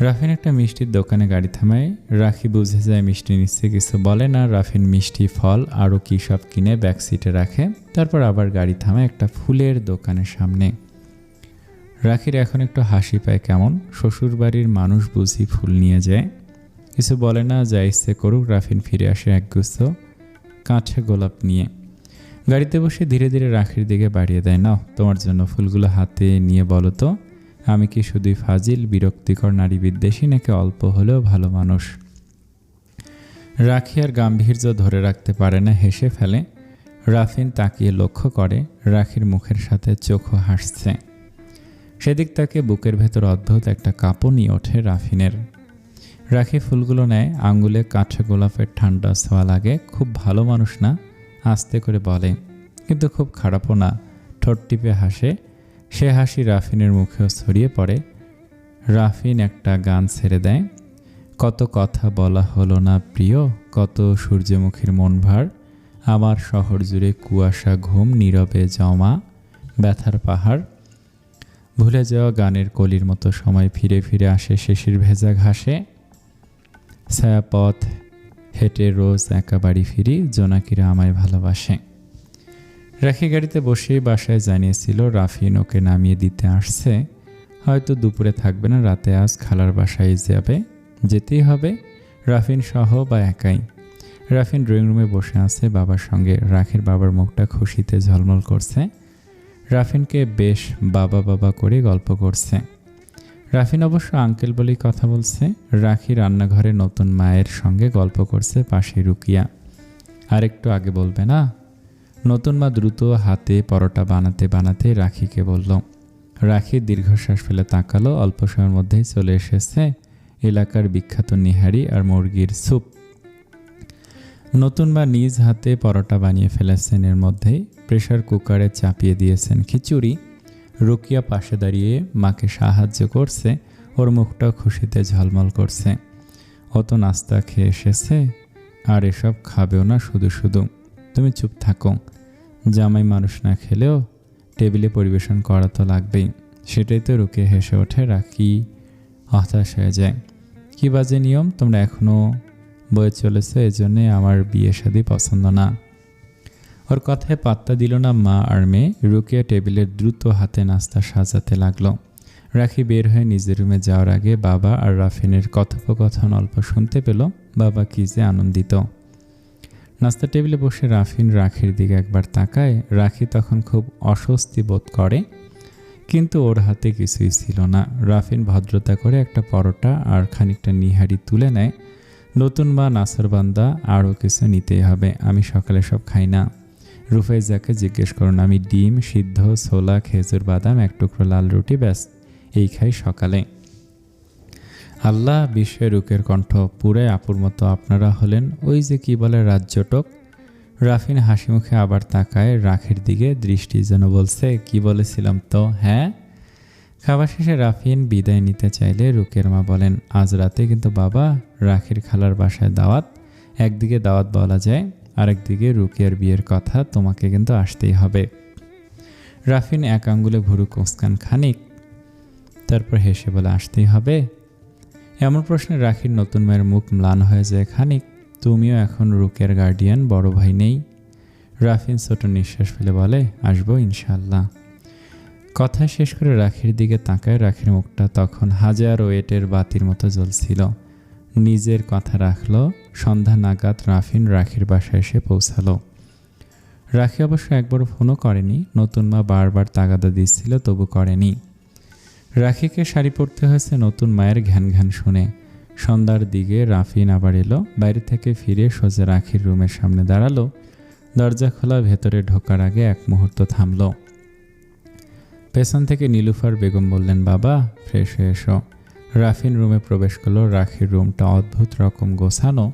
রাফিন একটা মিষ্টির দোকানে গাড়ি থামায়। রাখি বুঝে যায় মিষ্টি নিচ্ছে, কিছু বলে না। রাফিন মিষ্টি, ফল আরও কী সব কিনে ব্যাক সিটে রাখে। তারপর আবার গাড়ি থামায় একটা ফুলের দোকানের সামনে। রাখির এখন একটু হাসি পায়। কেমন শ্বশুরবাড়ির মানুষ বুঝি ফুল নিয়ে যায়। কিছু বলে না, যা ইচ্ছে করুক। রাফিন ফিরে আসে একগুচ্ছ কাঁচা গোলাপ নিয়ে। গাড়িতে বসে ধীরে ধীরে রাখির দিকে বাড়িয়ে দেয়। নাও, তোমার জন্য। ফুলগুলো হাতে নিয়ে বলো তো, আমি কি শুধুই ফাজিল, বিরক্তিকর নারী বিদ্বেষী, নাকি অল্প হলেও ভালো মানুষ? রাখি আর গাম্ভীর্য ধরে রাখতে পারে না, হেসে ফেলে। রাফিন তাকিয়ে লক্ষ্য করে রাখির মুখের সাথে চোখও হাসছে। সেদিক তাকে বুকের ভেতর অদ্ভুত একটা কাঁপুনি ওঠে রাফিনের। রাখি ফুলগুলো নেয়। আঙ্গুলে কাঁচা গোলাপের ঠান্ডা ছোঁয়া লাগে। খুব ভালো মানুষ না, আস্তে করে বলে, কিন্তু খুব খারাপও না। ঠোঁট টিপে হাসে। সে হাসি রাফিনের মুখেও ছড়িয়ে পড়ে। রাফিন একটা গান ছেড়ে দেয়। কত কথা বলা হলো না প্রিয়, কত সূর্যমুখীর মন ভার, আমার শহর জুড়ে কুয়াশা ঘুম, নীরবে জমা ব্যথার পাহাড়। ভুলে যাওয়া গানের কলির মতো সময় ফিরে ফিরে আসে শিশির ভেজা ঘাসে। ছায়াপথ হেঁটে রোজ একা বাড়ি ফিরি, জোনাকিরা আমায় ভালোবাসে। রাখি গাড়িতে বসেই বাসায় জানিয়েছিল রাফিন ওকে নামিয়ে দিতে আসছে। হয়তো দুপুরে থাকবে না, রাতে আজ খালার বাসায় যাবে। যেতেই হবে, রাফিন সহ বা একাই। রাফিন ড্রয়িং রুমে বসে আছে বাবার সঙ্গে। রাখির বাবার মুখটা খুশিতে ঝলমল করছে। রাফিনকে বেশ বাবা বাবা করে গল্প করছে। রাফিন অবশ্য আঙ্কেল বলেই কথা বলছে। রাখি রান্নাঘরে নতুন মায়ের সঙ্গে গল্প করছে, পাশে রুকিয়া। আর একটু আগে বলবে না? নতুন মা দ্রুত হাতে পরোটা বানাতে বানাতে রাখিকে বলল। রাখি দীর্ঘশ্বাস ফেলে তাকালো। অল্প সময়ের মধ্যেই চলে এসেছে এলাকার বিখ্যাত নিহারি আর মুরগির স্যুপ। নতুন মা নিজ হাতে পরোটা বানিয়ে ফেলেছেন। এর মধ্যেই প্রেসার কুকারে চাপিয়ে দিয়েছেন খিচুড়ি। রুকিয়া পাশে দাঁড়িয়ে মাকে সাহায্য করছে। ওর মুখটাও খুশিতে ঝলমল করছে। ও তো নাস্তা খেয়ে এসেছে, আর এসব খাবেও না শুধু শুধু। তুমি চুপ থাকো। জামাই মানুষ না খেলেও টেবিলে পরিবেশন করা তো লাগবেই। সেটাই তো। রুকিয়া হেসে ওঠে। রাখি হতাশ হয়ে যায়। কী বাজে নিয়ম, তোমরা এখনও বয়ে চলেছ, এজন্যে আমার বিয়ে শাদী পছন্দ না। ওর কথায় পাত্তা দিল না মা আর মেয়ে। রুকিয়া টেবিলের দ্রুত হাতে নাস্তা সাজাতে লাগলো। রাখি বের হয়ে নিজের রুমে যাওয়ার আগে বাবা আর রাফিনের কথোপকথন অল্প শুনতে পেল। বাবা কি যে আনন্দিত। নাস্তা টেবিলে বসে রাফিন রাখির দিকে একবার তাকায়। রাখি তখন খুব অস্বস্তি বোধ করে, কিন্তু ওর হাতে কিছুই ছিল না। রাফিন ভদ্রতা করে একটা পরোটা আর খানিকটা নিহারি তুলে নেয়। নতুন মা নাসরবান্দা, আরও কিছু নিতেই হবে, আমি সকালে সব খাই না। রুফাইজাকে জিজ্ঞেস করুন, আমি ডিম সিদ্ধ, ছোলা, খেজুর, বাদাম, এক টুকরো লাল রুটি, ব্যাস এই খাই সকালে। আল্লাহ বিশ্বে রুকের কণ্ঠ পুরাই আপুর মতো। আপনারা হলেন ওই যে কি বলে রাজ্যটক। রাফিন হাসি মুখে আবার তাকায় রাখির দিকে, দৃষ্টি যেন বলছে কি বলেছিলাম তো, হ্যাঁ। খাবার শেষে রাফিন বিদায় নিতে চাইলে রুকের মা বলেন, আজ রাতে কিন্তু বাবা রাখির খালার বাসায় দাওয়াত। একদিকে দাওয়াত বলা যায়, আরেকদিকে রুকের বিয়ের কথা, তোমাকে কিন্তু আসতেই হবে। রাফিন এক আঙ্গুলে ভুরু কোঁচকান খানিক, তারপর হেসে বলে, আসতেই হবে? এমন প্রশ্নে রাখির নতুন মায়ের মুখ ম্লান হয়ে যায় খানিক। তুমিও এখন রুকের গার্ডিয়ান, বড় ভাই নেই। রাফিন ছোট নিঃশ্বাস ফেলে বলে, আসবো ইনশাল্লাহ। কথা শেষ করে রাখির দিকে তাকায়। রাখির মুখটা তখন হাজার ওয়েটের বাতির মতো জ্বলছিল। নিজের কথা রাখলো। সন্ধ্যা নাগাদ রাফিন রাখির বাসায় এসে পৌঁছালো। রাখি অবশ্য একবারও ফোনও করেনি। নতুন মা বারবার তাগাদা দিচ্ছিল, তবু করেনি। রাখিকে শাড়ি পরতে হয়েছে নতুন মায়ের ঘ্যান ঘ্যান শুনে। সন্ধ্যার দিকে রাফিন আবার এলো। বাইরে থেকে ফিরে সোজা রাখির রুমের সামনে দাঁড়ালো। দরজা খোলা, ভেতরে ঢোকার আগে এক মুহূর্ত থামল। পেছন থেকে নীলুফার বেগম বললেন, বাবা ফ্রেশ হয়ে এসো। রাফিন রুমে প্রবেশ করলো। রাখির রুমটা অদ্ভুত রকম গোছানো।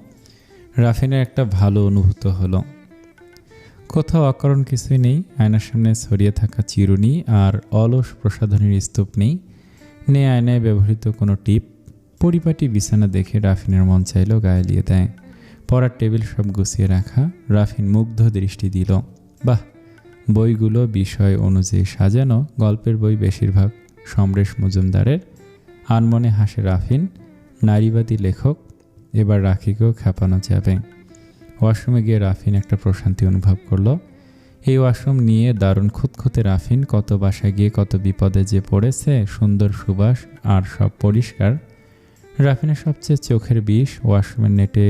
রাফিনের একটা ভালো অনুভূত হলো। কোথাও অকারণ কিছুই নেই। আয়নার সামনে ছড়িয়ে থাকা চিরুনি আর অলস প্রসাধনীর স্তূপ নেই। আয়নায় ব্যবহৃত কোনো টিপ। পরিপাটি বিছানা দেখে রাফিনের মন চাইল গায়ে দিয়ে দেয়। পড়ার টেবিল সব গুছিয়ে রাখা। রাফিন মুগ্ধ দৃষ্টি দিল। বাহ, বইগুলো বিষয় অনুযায়ী সাজানো। গল্পের বই বেশিরভাগ সমরেশ মজুমদারের। আনমনে হাসে রাফিন। নারীবাদী লেখক। এবার রাখিকেও খেপানো যাবে। ওয়াশরুমে গিয়ে রাফিন একটা প্রশান্তি অনুভব করলো। এই ওয়াশরুম নিয়ে দারুণ খুঁতখুঁতে রাফিন। কত বাসায় গিয়ে কত বিপদে যে পড়েছে। সুন্দর সুবাস আর সব পরিষ্কার। রাফিনের সবচেয়ে চোখের বিষ ওয়াশরুমের নেটে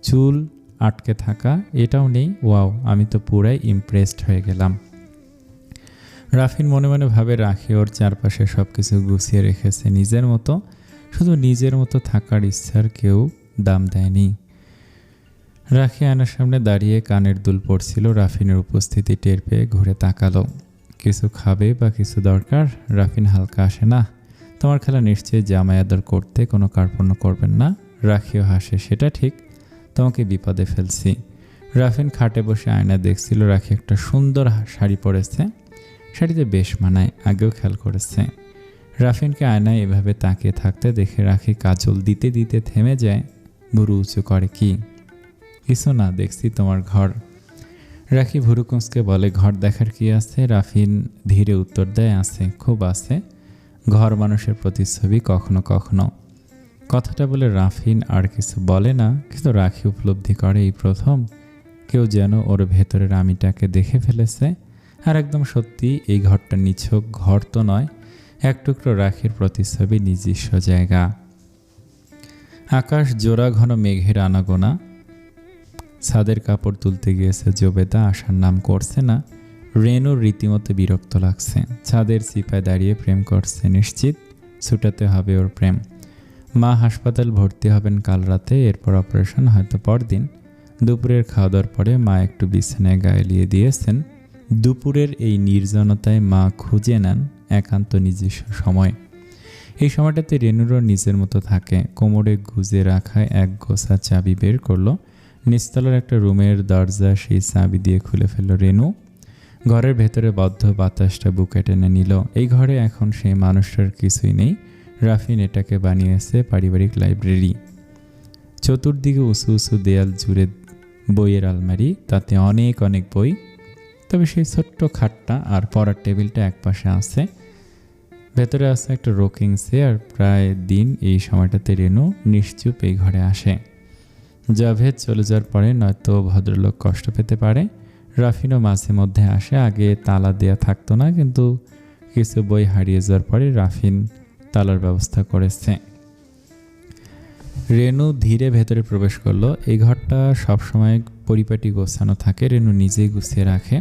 চুল আটকে থাকা, এটাও নেই। ওয়াও, আমি তো পুরাই ইমপ্রেসড হয়ে গেলাম। রাফিন মনে মনে ভাবে রাখি ওর চারপাশে সব কিছু গুছিয়ে রেখেছে নিজের মতো। শুধু নিজের মতো থাকার ইচ্ছার কেউ দাম দেয়নি। রাখি আয়নার সামনে দাঁড়িয়ে কানের দুল পড়ছিল। রাফিনের উপস্থিতি টের পেয়ে ঘুরে তাকালো। কিছু খাবে বা কিছু দরকার? রাফিন হালকা আসে, না, তোমার খালা নিশ্চয়ই জামাই আদর করতে কোনো কার্পণ্য করবেন না। রাখিও হাসে, সেটা ঠিক, তোমাকে বিপদে ফেলছি। রাফিন খাটে বসে আয়না দেখছিল। রাখি একটা সুন্দর শাড়ি পরেছে। শাড়িতে বেশ মানায়, আগেও খেয়াল করেছে। রাফিনকে আয়নায় এভাবে তাকিয়ে থাকতে দেখে রাখি কাজল দিতে দিতে থেমে যায়। ভুরু উঁচু করে, কি? কিছু না, দেখছি তোমার ঘর। রাখি ভুরু কুঁচকে বলে, ঘর দেখার কি আছে? রাফিন ধীরে উত্তর দেয়, আছে, খুব আছে। ঘর মানুষের প্রতিচ্ছবি কখনো কখনো। কথাটা বলে রাফিন আর কিছু বলে না, কিন্তু রাখি উপলব্ধি করে এই প্রথম কেউ যেন ওর ভেতরের আমিটাকে দেখে ফেলেছে। আর একদম সত্যি, এই ঘরটা নিছক ঘর তো নয়, এক টুকরো রাখির প্রতিচ্ছবি, নিজস্ব জায়গা। আকাশ জোড়া ঘন মেঘের আনাগোনা। ছাদের কাপড় তুলতে গিয়েছে জবেদা, আসার নাম করছে না। রেনুর রীতিমতো বিরক্ত লাগছে। ছাদের চিপায় দাঁড়িয়ে প্রেম করছে নিশ্চিত, ছুটাতে হবে ওর প্রেম। মা হাসপাতাল ভর্তি হবেন কাল রাতে, এরপর অপারেশন হয়তো পরদিন। দুপুরের খাওয়া দাওয়ার পরে মা একটু বিছানায় গায়ে লিয়ে দিয়েছেন। দুপুরের এই নির্জনতায় মা খুঁজে নেন একান্ত নিজস্ব সময়। এই সময়টাতে রেনুরও নিজের মতো থাকে। কোমরে গুজে রাখা এক গোছা চাবি বের করলো। নিচতলার একটা রুমের দরজা সেই চাবি দিয়ে খুলে ফেলল রেনু। ঘরের ভেতরে বদ্ধ বাতাসটা বুকে টেনে নিল। এই ঘরে এখন সেই মানুষটার কিছুই নেই। রাফিন এটাকে বানিয়েছে পারিবারিক লাইব্রেরি। চতুর্দিকে উঁচু উঁচু দেয়াল জুড়ে বইয়ের আলমারি, তাতে অনেক অনেক বই। তবে সেই ছোট্ট খাটটা আর পড়ার টেবিলটা একপাশে আছে। ভেতরে আছে একটা রোকিং চেয়ার। প্রায় দিন এই সময়টাতে রেনু নিশ্চুপ এই ঘরে আসে। জাভেদ চলে যাওয়ার পরে নয়তো ভদ্রলোক কষ্ট পেতে পারে। রাফিনও মাঝে মধ্যে আসে। আগে তালা দেয়া থাকতো না, কিন্তু কিছু বই হারিয়ে যাওয়ার পরে রাফিন তালার ব্যবস্থা করেছে। রেনু ধীরে ভেতরে প্রবেশ করলো। এই ঘরটা সবসময় পরিপাটি গোছানো থাকে। রেনু নিজেই গুছিয়ে রাখে।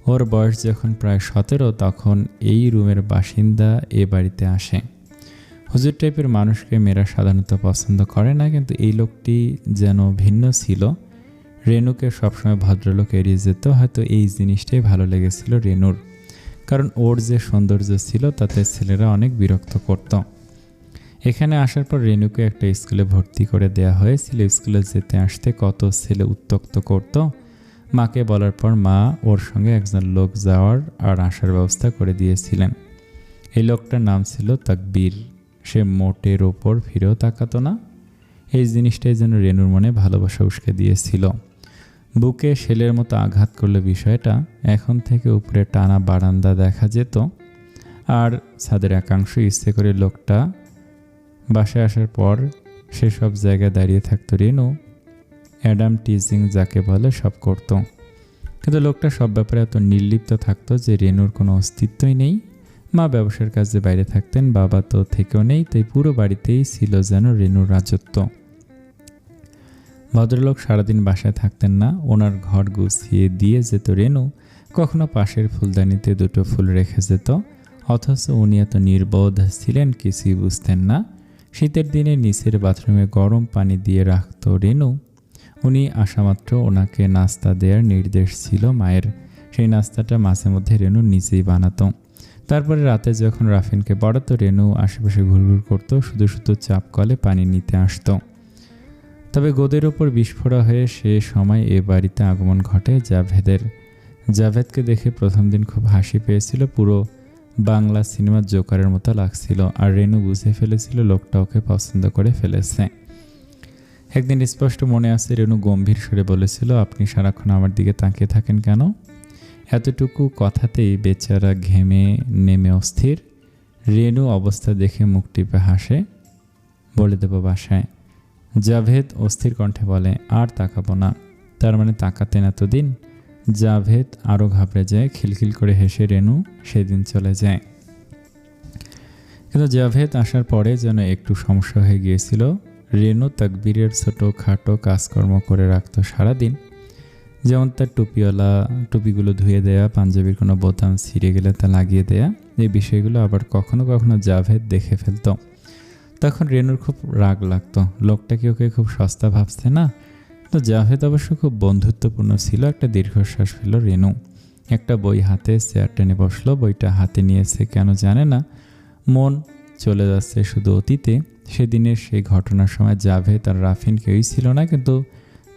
ওর বয়স যখন প্রায় 17, তখন এই রুমের বাসিন্দা এ বাড়িতে আসে। হুজুর টাইপের মানুষকে মেয়েরা সাধারণত পছন্দ করে না, কিন্তু এই লোকটি যেন ভিন্ন ছিল। রেনুকে সবসময় ভদ্রলোক এড়িয়ে যেত। হয়তো এই জিনিসটাই ভালো লেগেছিল রেনুর, কারণ ওর যে সৌন্দর্য ছিল তাতে ছেলেরা অনেক বিরক্ত করত। এখানে আসার পর রেনুকে একটা স্কুলে ভর্তি করে দেয়া হয়েছিল। স্কুলে যেতে আসতে কত ছেলে উত্ত্যক্ত করত। মাকে বলার পর মা ওর সঙ্গে একজন লোক যাওয়ার আর আসার ব্যবস্থা করে দিয়েছিলেন। এই লোকটার নাম ছিল তাকবীর। সে মোটের ওপর ফিরেও তাকাতো না। এই জিনিসটাই যেন রেনুর মনে ভালোবাসা উস্কে দিয়েছিল। বুকে শেলের মতো আঘাত করলে বিষয়টা। এখন থেকে উপরে টানা বারান্দা দেখা যেত, আর ছাদের একাংশ ইচ্ছে করে লোকটা বাসায় আসার পর সেসব জায়গায় দাঁড়িয়ে থাকতো। রেনু অ্যাডাম টিজিং যাকে বলে সব করত, কিন্তু লোকটা সব ব্যাপারে এত নির্লিপ্ত থাকতো যে রেনুর কোনো অস্তিত্বই নেই। মা ব্যবসার কাজে বাইরে থাকতেন, বাবা তো থেকেও নেই, তাই পুরো বাড়িতেই ছিল যেন রেনুর রাজত্ব। ভদ্রলোক সারাদিন বাসায় থাকতেন না, ওনার ঘর গুছিয়ে দিয়ে যেত রেনু। কখনো পাশের ফুলদানিতে দুটো ফুল রেখে যেত, অথচ উনি এত নির্বোধ ছিলেন কিছুই বুঝতেন না। শীতের দিনে নিচের বাথরুমে গরম পানি দিয়ে রাখত রেনু। উনি আসামাত্র ওনাকে নাস্তা দেওয়ার নির্দেশ ছিল মায়ের। সেই নাস্তাটা মাঝে মধ্যে রেনু নিজেই বানাতো। তারপরে রাতে যখন রাফিনকে পড়াতো, রেনু আশেপাশে ঘুরঘুর করত, শুধু শুধু চাপ কলে পানি নিতে আসতো। তবে গোদের ওপর বিস্ফোরা হয়ে সে সময় এ বাড়িতে আগমন ঘটে জাভেদের। জাভেদকে দেখে প্রথম দিন খুব হাসি পেয়েছিল, পুরো বাংলা সিনেমার জোকারের মতো লাগছিল। আর রেনু বুঝে ফেলেছিল লোকটা ওকে পছন্দ করে ফেলেছে। একদিন স্পষ্ট মনে আছে, রেনু গম্ভীর স্বরে বলেছিল, আপনি সারাক্ষণ আমার দিকে তাকিয়ে থাকেন কেন? এতটুকু কথাতেই বেচারা ঘেমে নেমে অস্থির। রেনু অবস্থা দেখে মুখ টিপে হাসে, বলে দেব বাসায়। জাভেদ অস্থির কণ্ঠে বলে, আর তাকাবো না। তার মানে তাকাতেন এতদিন? জাভেদ আরও ঘাবড়ে যায়। খিলখিল করে হেসে রেনু সেদিন চলে যায়। কিন্তু জাভেদ আসার পরে যেন একটু সমস্যা হয়ে গিয়েছিল। রেনু তাকবীরের ছোটো খাটো কাজকর্ম করে রাখতো সারাদিন। যেমন তার টুপিগুলো ধুয়ে দেয়া, পাঞ্জাবির কোনো বোতাম ছিঁড়ে গেলে তা লাগিয়ে দেয়া। এই বিষয়গুলো আবার কখনো কখনো জাভেদ দেখে ফেলত। তখন রেনুর খুব রাগ লাগতো, লোকটা কি ওকে খুব সস্তা ভাবছে না? তো জাভেদ অবশ্য খুব বন্ধুত্বপূর্ণ ছিল। একটা দীর্ঘশ্বাস ফেল রেনু। একটা বই হাতে চেয়ার টেনে বসলো। বইটা হাতে নিয়েছে কেন জানে না, মন চলে যাচ্ছে শুধু অতীতে। সেদিনের সেই ঘটনার সময় জাভেদ আর রাফিন কেউই ছিল না, কিন্তু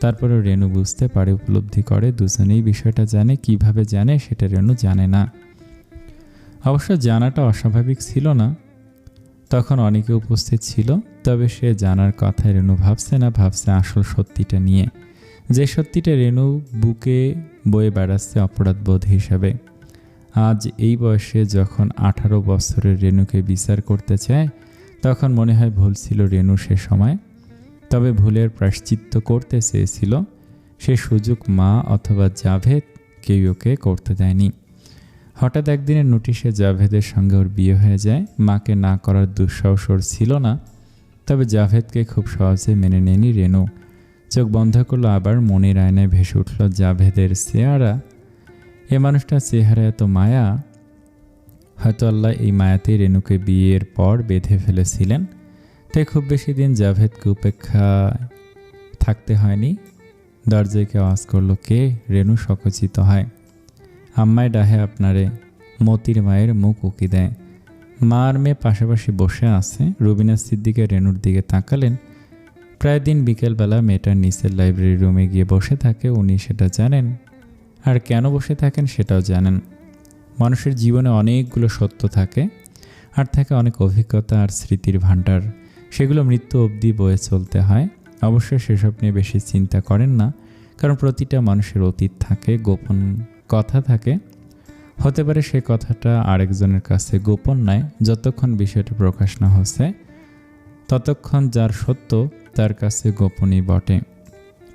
তারপরেও রেনু বুঝতে পারে, উপলব্ধি করে, দুজনেই বিষয়টা জানে। কিভাবে জানে সেটা রেনু জানে না। অবশ্য জানাটা অস্বাভাবিক ছিল না, তখন অনেকে উপস্থিত ছিল। তবে সে জানার কথায় রেনু ভাবছে না, ভাবছে আসল সত্যিটা নিয়ে, যে সত্যিটা রেনু বুকে বয়ে বেড়াচ্ছে অপরাধবোধ হিসাবে। আজ এই বয়সে যখন 18 বছরের রেনুকে বিচার করতে চায়, তখন মনে হয় ভুল ছিল রেনু সে সময়। তবে ভুলের প্রায়শ্চিত্ত করতে চেয়েছিল, সে সুযোগ মা অথবা জাভেদ কেউ ওকে করতে দেয়নি। হঠাৎ একদিনের নোটিশে জাভেদের সঙ্গে ওর বিয়ে হয়ে যায়। মাকে না করার দুঃসাহস ওর ছিল না, তবে জাভেদকে খুব সহজে মেনে নেয়নি রেনু। চোখ বন্ধ করলো, আবার মনের আয়নায় ভেসে উঠল জাভেদের চেহারা। এ মানুষটার চেহারা এত মায়া। হয়তো আল্লাহ এই মায়াতেই রেনুকে বিয়ের পর বেঁধে ফেলেছিলেন। তাই খুব বেশি দিন জাভেদকে উপেক্ষায় থাকতে হয়নি। দরজায় কে আওয়াজ করলো, কে? রেনু সকচিত হয়। আম্মায় ডাহে আপনারে। মতির মায়ের মুখ উকি দেয়। মা আর মেয়ে পাশাপাশি বসে আছে। রুবিনা সিদ্দিকা রেনুর দিকে তাকালেন। প্রায় দিন বিকেলবেলা মেয়েটার নিচের লাইব্রেরি রুমে গিয়ে বসে থাকে, উনি সেটা জানেন। আর কেন বসে থাকেন সেটাও জানেন। মানুষের জীবনে অনেকগুলো সত্য থাকে, আর থাকে অনেক অভিজ্ঞতা আর স্মৃতির ভাণ্ডার। সেগুলো মৃত্যু অবধি বয়ে চলতে হয়। অবশ্য সেসব নিয়ে বেশি চিন্তা করেন না, কারণ প্রতিটা মানুষের অতীত থাকে, গোপন কথা থাকে। হতে পারে সে কথাটা আরেকজনের কাছে গোপন নয়। যতক্ষণ বিষয়টা প্রকাশ না হচ্ছে, ততক্ষণ যার সত্য তার কাছে গোপনই বটে।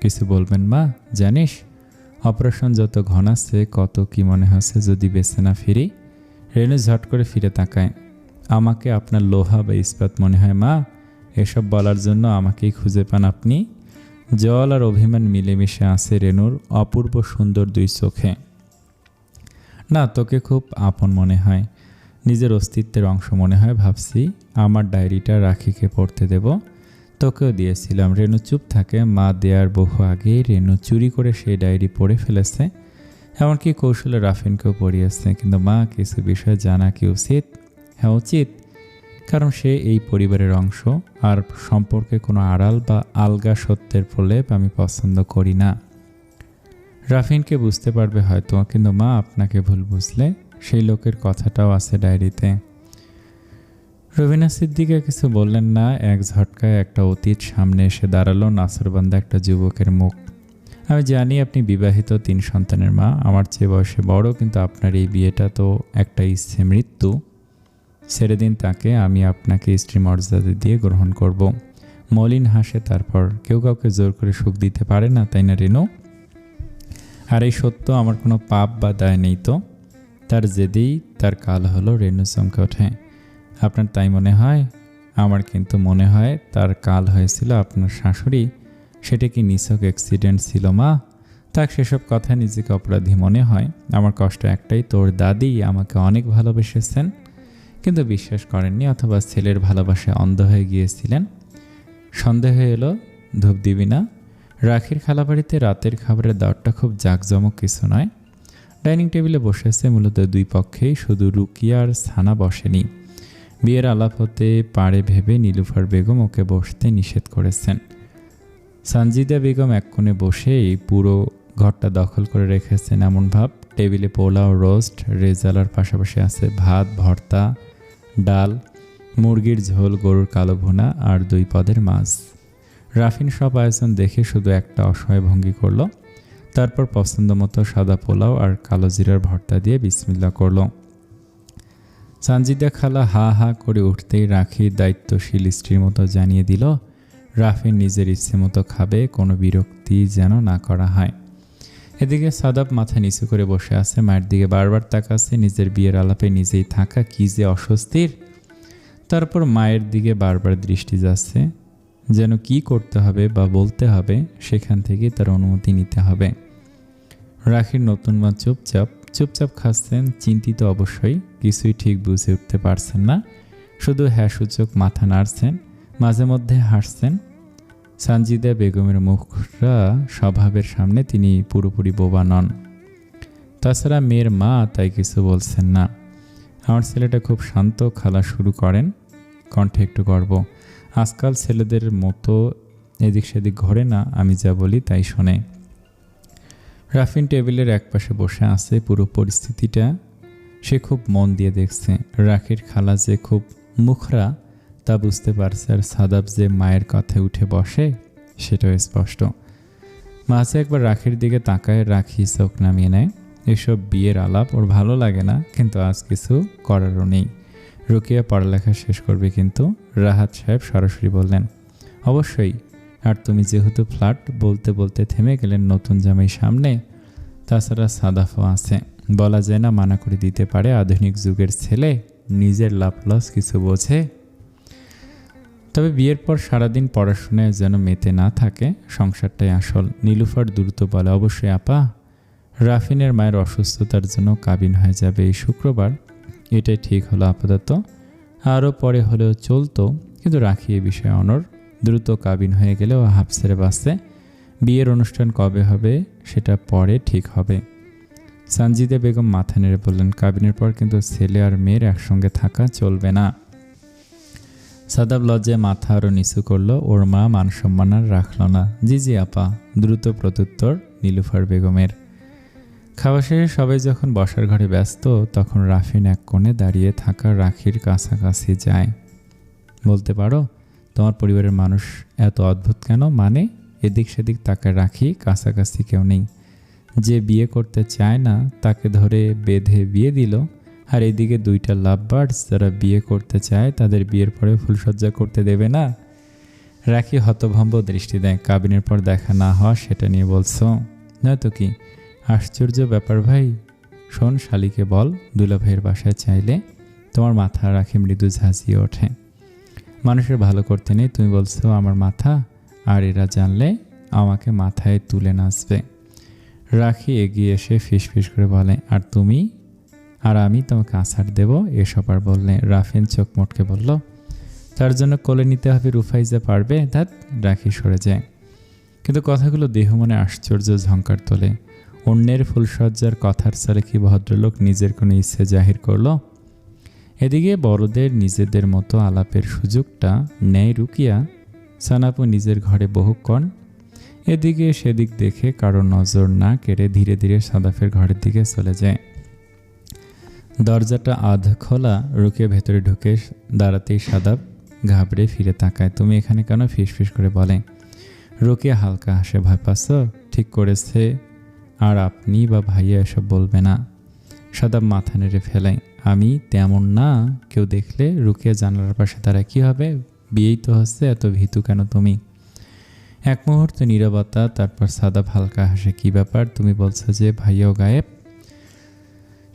কিছু বলবেন মা? জানিস, অপারেশন যত ঘনাচ্ছে, কত কি মনে হচ্ছে যদি বেঁচে না ফিরি। রেনু ঝট করে ফিরে তাকায়। আমাকে আপনার লোহা বা ইস্পাত মনে হয় মা? এসব বলার জন্য আমাকেই খুঁজে পান আপনি? জল আর অভিমান মিলেমিশে আছে রেনুর অপূর্ব সুন্দর দুই চোখে। না, তোকে খুব আপন মনে হয়, নিজের অস্তিত্বের অংশ মনে হয়। ভাবছি আমার ডায়েরিটা রাখিকে পড়তে দেব, তোকেও দিয়েছিলাম। রেনু চুপ থাকে। মা দেয়ার বহু আগেই রেনু চুরি করে সেই ডায়েরি পড়ে ফেলেছে, এমনকি কৌশলে রাফিনকেও পড়িয়েছে। কিন্তু মা, কিছু বিষয় জানা কি উচিত? হ্যাঁ উচিত। কারণ সে এই পরিবারের অংশ, আর সম্পর্কে কোনো আড়াল বা আলগা সত্যের প্রলেপ আমি পছন্দ করি না। রাফিনকে বুঝতে পারবে হয়তো, কিন্তু মা আপনাকে ভুল বুঝলে, সেই লোকের কথাটাও আছে ডায়েরিতে। রবিনা সিদ্দিকা কিছু বললেন না। এক ঝটকায় একটা অতীত সামনে এসে দাঁড়ালো, নাসরবান্দা একটা যুবকের মুখ। আমি জানি আপনি বিবাহিত, 3 সন্তানের মা, আমার চেয়ে বয়সে বড়, কিন্তু আপনার এই বিয়েটা তো একটা ইচ্ছে মৃত্যু। ছেড়ে দিন তাকে, আমি আপনাকে স্ত্রী মর্যাদা দিয়ে গ্রহণ করব। মলিন হাসে, তারপর কেউ কাউকে জোর করে সুখ দিতে পারে না, তাই না রেনু? আর এই সত্য, আমার কোনো পাপ বা দায় নেই তো। তার জেদেই তার কাল হলো। রেনু চমকে ওঠে। আপনার তাই মনে হয়? আমার কিন্তু মনে হয় তার কাল হয়েছিল আপনার শাশুড়ি। সেটা কি নিছক অ্যাক্সিডেন্ট ছিল মা? তাক সেসব কথা নিজেকে অপরাধী মনে হয়। আমার কষ্ট একটাই, তোর দাদি আমাকে অনেক ভালোবেসেছেন, কিন্তু বিশ্বাস করেননি, অথবা ছেলের ভালোবাসায় অন্ধ হয়ে গিয়েছিলেন। সন্দেহ এলো, ধূপ দিবি না? রাখির খালাবাড়িতে রাতের খাবারের দাওয়াতটা খুব জাঁকজমক কিছু নয়। ডাইনিং টেবিলে বসেছে মূলত 2 পক্ষেই, শুধু রুকিয়া আর সানা বসেনি। বিয়ের আলাপ হতে পারে ভেবে নীলুফার বেগম ওকে বসতে নিষেধ করেছেন। সানজিদা বেগম এক কোণে বসেই পুরো ঘরটা দখল করে রেখেছেন এমন ভাব। টেবিলে পোলাও, রোস্ট, রেজালার পাশাপাশি আছে ভাত, ভর্তা, ডাল, মুরগির ঝোল, গরুর কালো ভুনা আর 2 পদের মাছ। রাফিন সব আয়োজন দেখে শুধু একটা অসহায় ভঙ্গি করল, তারপর পছন্দ মতো সাদা পোলাও আর কালো জিরার ভর্তা দিয়ে বিসমিল্লাহ করল। সানজিদা খালা হা হা করে উঠতেই রাখি দায়িত্বশীল স্ত্রীর মতো জানিয়ে দিল, রাফিন নিজের ইচ্ছে মতো খাবে, কোনো বিরক্তি যেন না করা হয়। এদিকে সাদাব মাথা নিচু করে বসে আছে, মায়ের দিকে বারবার তাকাচ্ছে। নিজের বিয়ের আলাপে নিজেই থাকা কি যে অস্বস্তির। তারপর মায়ের দিকে বারবার দৃষ্টি যাচ্ছে, যেন কি করতে হবে বা বলতে হবে সেখান থেকে তার অনুমতি নিতে হবে। রাখির নতুন মা চুপচাপ খাচ্ছেন, চিন্তিত অবশ্যই, কিছুই ঠিক বুঝে উঠতে পারছেন না, শুধু হ্যাঁ সূচক মাথা নাড়ছেন, মাঝে মধ্যে হাসছেন। সানজিদা বেগমের মুখরা স্বভাবের সামনে তিনি পুরোপুরি বোবা নন। তাছাড়া মেয়ের মা, তাই কিছু বলছেন না। আমার ছেলেটা খুব শান্ত, খালা শুরু করেন, কণ্ঠে একটু গর্ব। আজকাল ছেলেদের মতো এদিক সেদিক ঘোরে না, আমি যা বলি তাই শোনে। রাফিন টেবিলের একপাশে বসে আছে, পুরো পরিস্থিতিটা সে খুব মন দিয়ে দেখছে। রাখির খালা যে খুব মুখরা তা বুঝতে পারছে, আর সাদাব যে মায়ের কথায় উঠে বসে সেটাও স্পষ্ট। মাঝে একবার রাখির দিকে তাকায়, রাখি চোখ নামিয়ে নেয়। এসব বিয়ের আলাপ ওর ভালো লাগে না, কিন্তু আজ কিছু করারও নেই। রুকিয়া পড়ালেখা শেষ করবে কিন্তু। রাহাত সাহেব সরাসরি বললেন, অবশ্যই। আর তুমি যেহেতু ফ্ল্যাট, বলতে বলতে থেমে গেলেন, নতুন জামাই সামনে, তাছাড়া সাদাফও আছে, বলা যায় না মানা করে দিতে পারে। আধুনিক যুগের ছেলে নিজের লাভ লস কিছু বোঝে? তবে বিয়ের পর সারাদিন পড়াশোনায় যেন মেতে না থাকে, সংসারটাই আসল। নীলুফার দ্রুত বলে, অবশ্যই আপা। রাফিনের মায়ের অসুস্থতার জন্য কাবিন হয়ে যাবে এই শুক্রবার, এটাই ঠিক হলো আপাতত। আরও পরে হলেও চলতো, কিন্তু রাখি এ বিষয়ে অনড়। দ্রুত কাবিন হয়ে গেলেও হাফ ছেড়ে বাঁচতে। বিয়ের অনুষ্ঠান কবে হবে সেটা পরে ঠিক হবে। সানজিদা বেগম মাথা নেড়ে বললেন, কাবিনের পর কিন্তু ছেলে আর মেয়ের একসঙ্গে থাকা চলবে না। সাদাব লজ্জায় মাথা আরও নিচু করলো। ওর মা মান সম্মান আর রাখল না। জি আপা, দ্রুত প্রত্যুত্তর নীলুফার বেগমের। খাওয়া শেষে সবাই যখন বসার ঘরে ব্যস্ত, তখন রাফিন এক কোণে দাঁড়িয়ে থাকা রাখির কাছাকাছি যায়। বলতে পারো তোমার পরিবারের মানুষ এত অদ্ভুত কেন? মানে? এদিক সেদিক তাকায় রাখি, কাছাকাছি কেউ নেই। যে বিয়ে করতে চায় না তাকে ধরে বেঁধে বিয়ে দিল, আর এদিকে 2টা লাভ বার্ডস যারা বিয়ে করতে চায় তাদের বিয়ের পরে ফুলসজ্জা করতে দেবে না। রাখি হতভম্ব দৃষ্টি দেয়। কাবিনের পর দেখা না হওয়া সেটা নিয়ে বলছো? নয়তো কি? আশ্চর্য ব্যাপার ভাই। শোন, শালিকে বল দুলাভাইয়ের বাসায় চাইলে। তোমার মাথা রাখি মৃদু ঝাঁঝিয়ে ওঠে। মানুষের ভালো করতে নেই, তুমি বলছো আমার মাথা? আর এরা জানলে আমাকে মাথায় তুলে নাচবে। রাখি এগিয়ে এসে ফিসফিস করে বলে, আর তুমি? আর আমি তোমাকে আছাড় দেব এসব আর বললে? রাফিন চোখ মোটকে বলল, তার জন্য কোলে নিতে হবে রুফাইজা, পারবে? ধ্যাত। রাখি সরে যায়, কিন্তু কথাগুলো দেহ মনে আশ্চর্য ঝঙ্কার তোলে। অন্যের ফুলসজ্জার কথার ছলে কি ভদ্রলোক নিজের কোনো ইচ্ছে জাহির করল? এদিকে বড়দের নিজেদের মতো আলাপের সুযোগটা নেয় রুকিয়া। সানাপু নিজের ঘরে বহুক্ষণ এদিকে সেদিক দেখে কারো নজর না কেড়ে ধীরে ধীরে সাদাফের ঘরের দিকে চলে যায়। দরজাটা আধ খোলা, রুকিয়া ভেতরে ঢুকে দাঁড়াতেই সাদাব ঘাবড়ে ফিরে তাকায়। তুমি এখানে কেন? ফিসফিস করে বলে। রুকিয়া হালকা হাসে। ভয় পাচ্ছ? ঠিক করেছে, আর আপনি বা ভাইয়া এসব বলবে না। সাদাব মাথা নেড়ে ফেলে। আমি তেমন না, কেউ দেখলে? রুকিয়া জানালার পাশে দাঁড়ায়। কী হবে? বিয়েই তো হচ্ছে, এত ভীতু কেন তুমি? এক মুহূর্ত নীরবতা, তারপর সাদাব হালকা হাসে। কী ব্যাপার? তুমি বলছো যে ভাইয়াও গায়েব?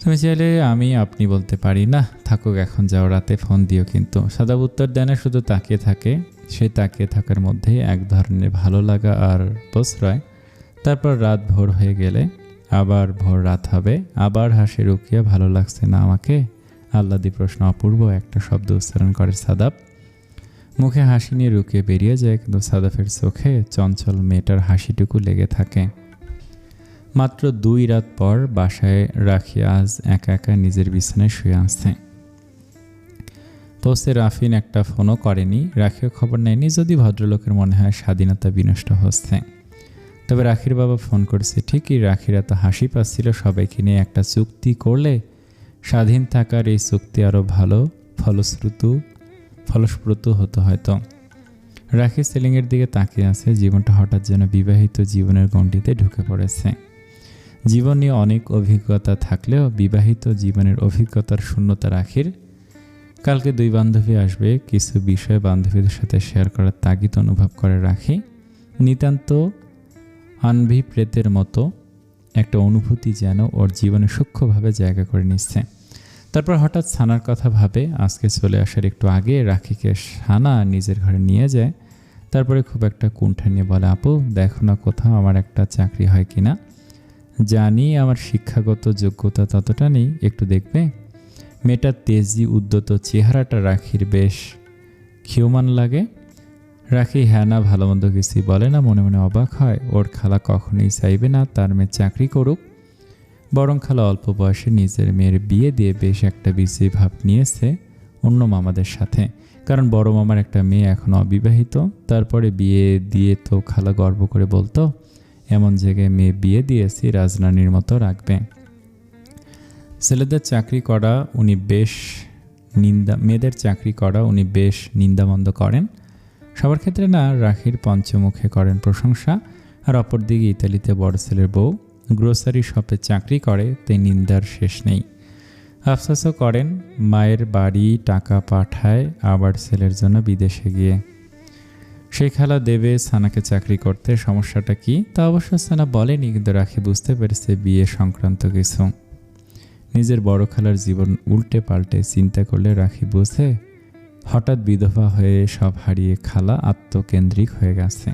তুমি চাইলে আমি আপনি বলতে পারি। না থাকুক, এখন যাও, রাতে ফোন দিও কিন্তু। সাদাব উত্তর দেয় না, শুধু তাকিয়ে থাকে। সেই তাকিয়ে থাকার মধ্যে এক ধরনের ভালো লাগা আর প্রশ্রয়। তারপর রাত ভোর হয়ে গেলে আবার ভোর রাত হবে, আবার হাসে রুকিয়া। ভালো লাগছে না আমাকে? আহ্লাদি প্রশ্ন। অপূর্ব একটা শব্দ উচ্চারণ করে সাদাব। মুখে হাসি নিয়ে রুকিয়ে বেরিয়ে যায়, কিন্তু সাদাফের চোখে চঞ্চল মেয়েটার হাসিটুকু লেগে থাকে। মাত্র 2 রাত পর বাসায় রাখি আজ একা একা নিজের বিছানায় শুয়ে আছে। পৌঁছে রাফিন একটা ফোনও করেনি, রাখিও খবর নেয়নি। যদি ভদ্রলোকের মনে হয় স্বাধীনতা বিনষ্ট হচ্ছে। তবে রাখির বাবা ফোন করেছে ঠিকই। রাখির এত হাসি পাচ্ছিল সবাইকে নিয়ে একটা চুক্তি করলে স্বাধীন থাকার এই চুক্তি আরও ভালো ফলস্প্রুত হতো হয়তো। রাখি সিলিংয়ের দিকে তাকিয়ে আছে। জীবনটা হঠাৎ যেন বিবাহিত জীবনের গণ্ডিতে ঢুকে পড়েছে। জীবন নিয়ে অনেক অভিজ্ঞতা থাকলেও বিবাহিত জীবনের অভিজ্ঞতার শূন্যতা রাখির। কালকে 2 বান্ধবী আসবে, কিছু বিষয় বান্ধবীদের সাথে শেয়ার করার তাগিদ অনুভব করে রাখি। নিতান্ত আনভিপ্রেতের মতো একটা অনুভূতি যেন ওর জীবনে সূক্ষ্মভাবে জায়গা করে নিচ্ছে। তারপর হঠাৎ সানার কথা ভাবে। আজকে চলে আসার একটু আগে রাখিকে সানা নিজের ঘরে নিয়ে যায়। তারপরে খুব একটা কুণ্ঠা নিয়ে বলে, আপু দেখো না কোথাও আমার একটা চাকরি হয় কিনা। জানি আমার শিক্ষাগত যোগ্যতা ততটা নেই, একটু দেখবে। মেয়েটার তেজি উদ্যত চেহারাটা রাখির বেশ ক্ষীয়মান লাগে। রাখি হ্যাঁ না ভালো মন্দ কিছুই বলে না, মনে মনে অবাক হয়। ওর খালা কখনোই চাইবে না তার মেয়ে চাকরি করুক, বরং খালা অল্প বয়সে নিজের মেয়ের বিয়ে দিয়ে বেশ একটা বিজয়ী ভাব নিয়েছে অন্য মামাদের সাথে। কারণ বড় মামার একটা মেয়ে এখনও অবিবাহিত। তারপরে বিয়ে দিয়ে তো খালা গর্ব করে বলতো, এমন জায়গায় মেয়ে বিয়ে দিয়েছি রাজরানীর মতো রাখবে। ছেলেদের চাকরি করা উনি বেশ মেয়েদের চাকরি করা উনি বেশ নিন্দামন্দ করেন। সবার ক্ষেত্রে না, রাখির পঞ্চমুখে করেন প্রশংসা। আর অপরদিকে ইতালিতে বড় ছেলের বউ গ্রোসারি শপে চাকরি করে, তাই নিন্দার শেষ নেই। আফসোসও করেন, মায়ের বাড়ি টাকা পাঠায় আবার ছেলের জন্য বিদেশে গিয়ে। সেই খালা দেবে সানাকে চাকরি করতে। সমস্যাটা কি তা অবশ্য সানা বলেনি, কিন্তু রাখি বুঝতে পেরেছে বিয়ে সংক্রান্ত কিছু। নিজের বড় খালার জীবন উল্টে পাল্টে চিন্তা করলে রাখি বোঝে হঠাৎ বিধবা হয়ে সব হারিয়ে খালা আত্মকেন্দ্রিক হয়ে গেছে।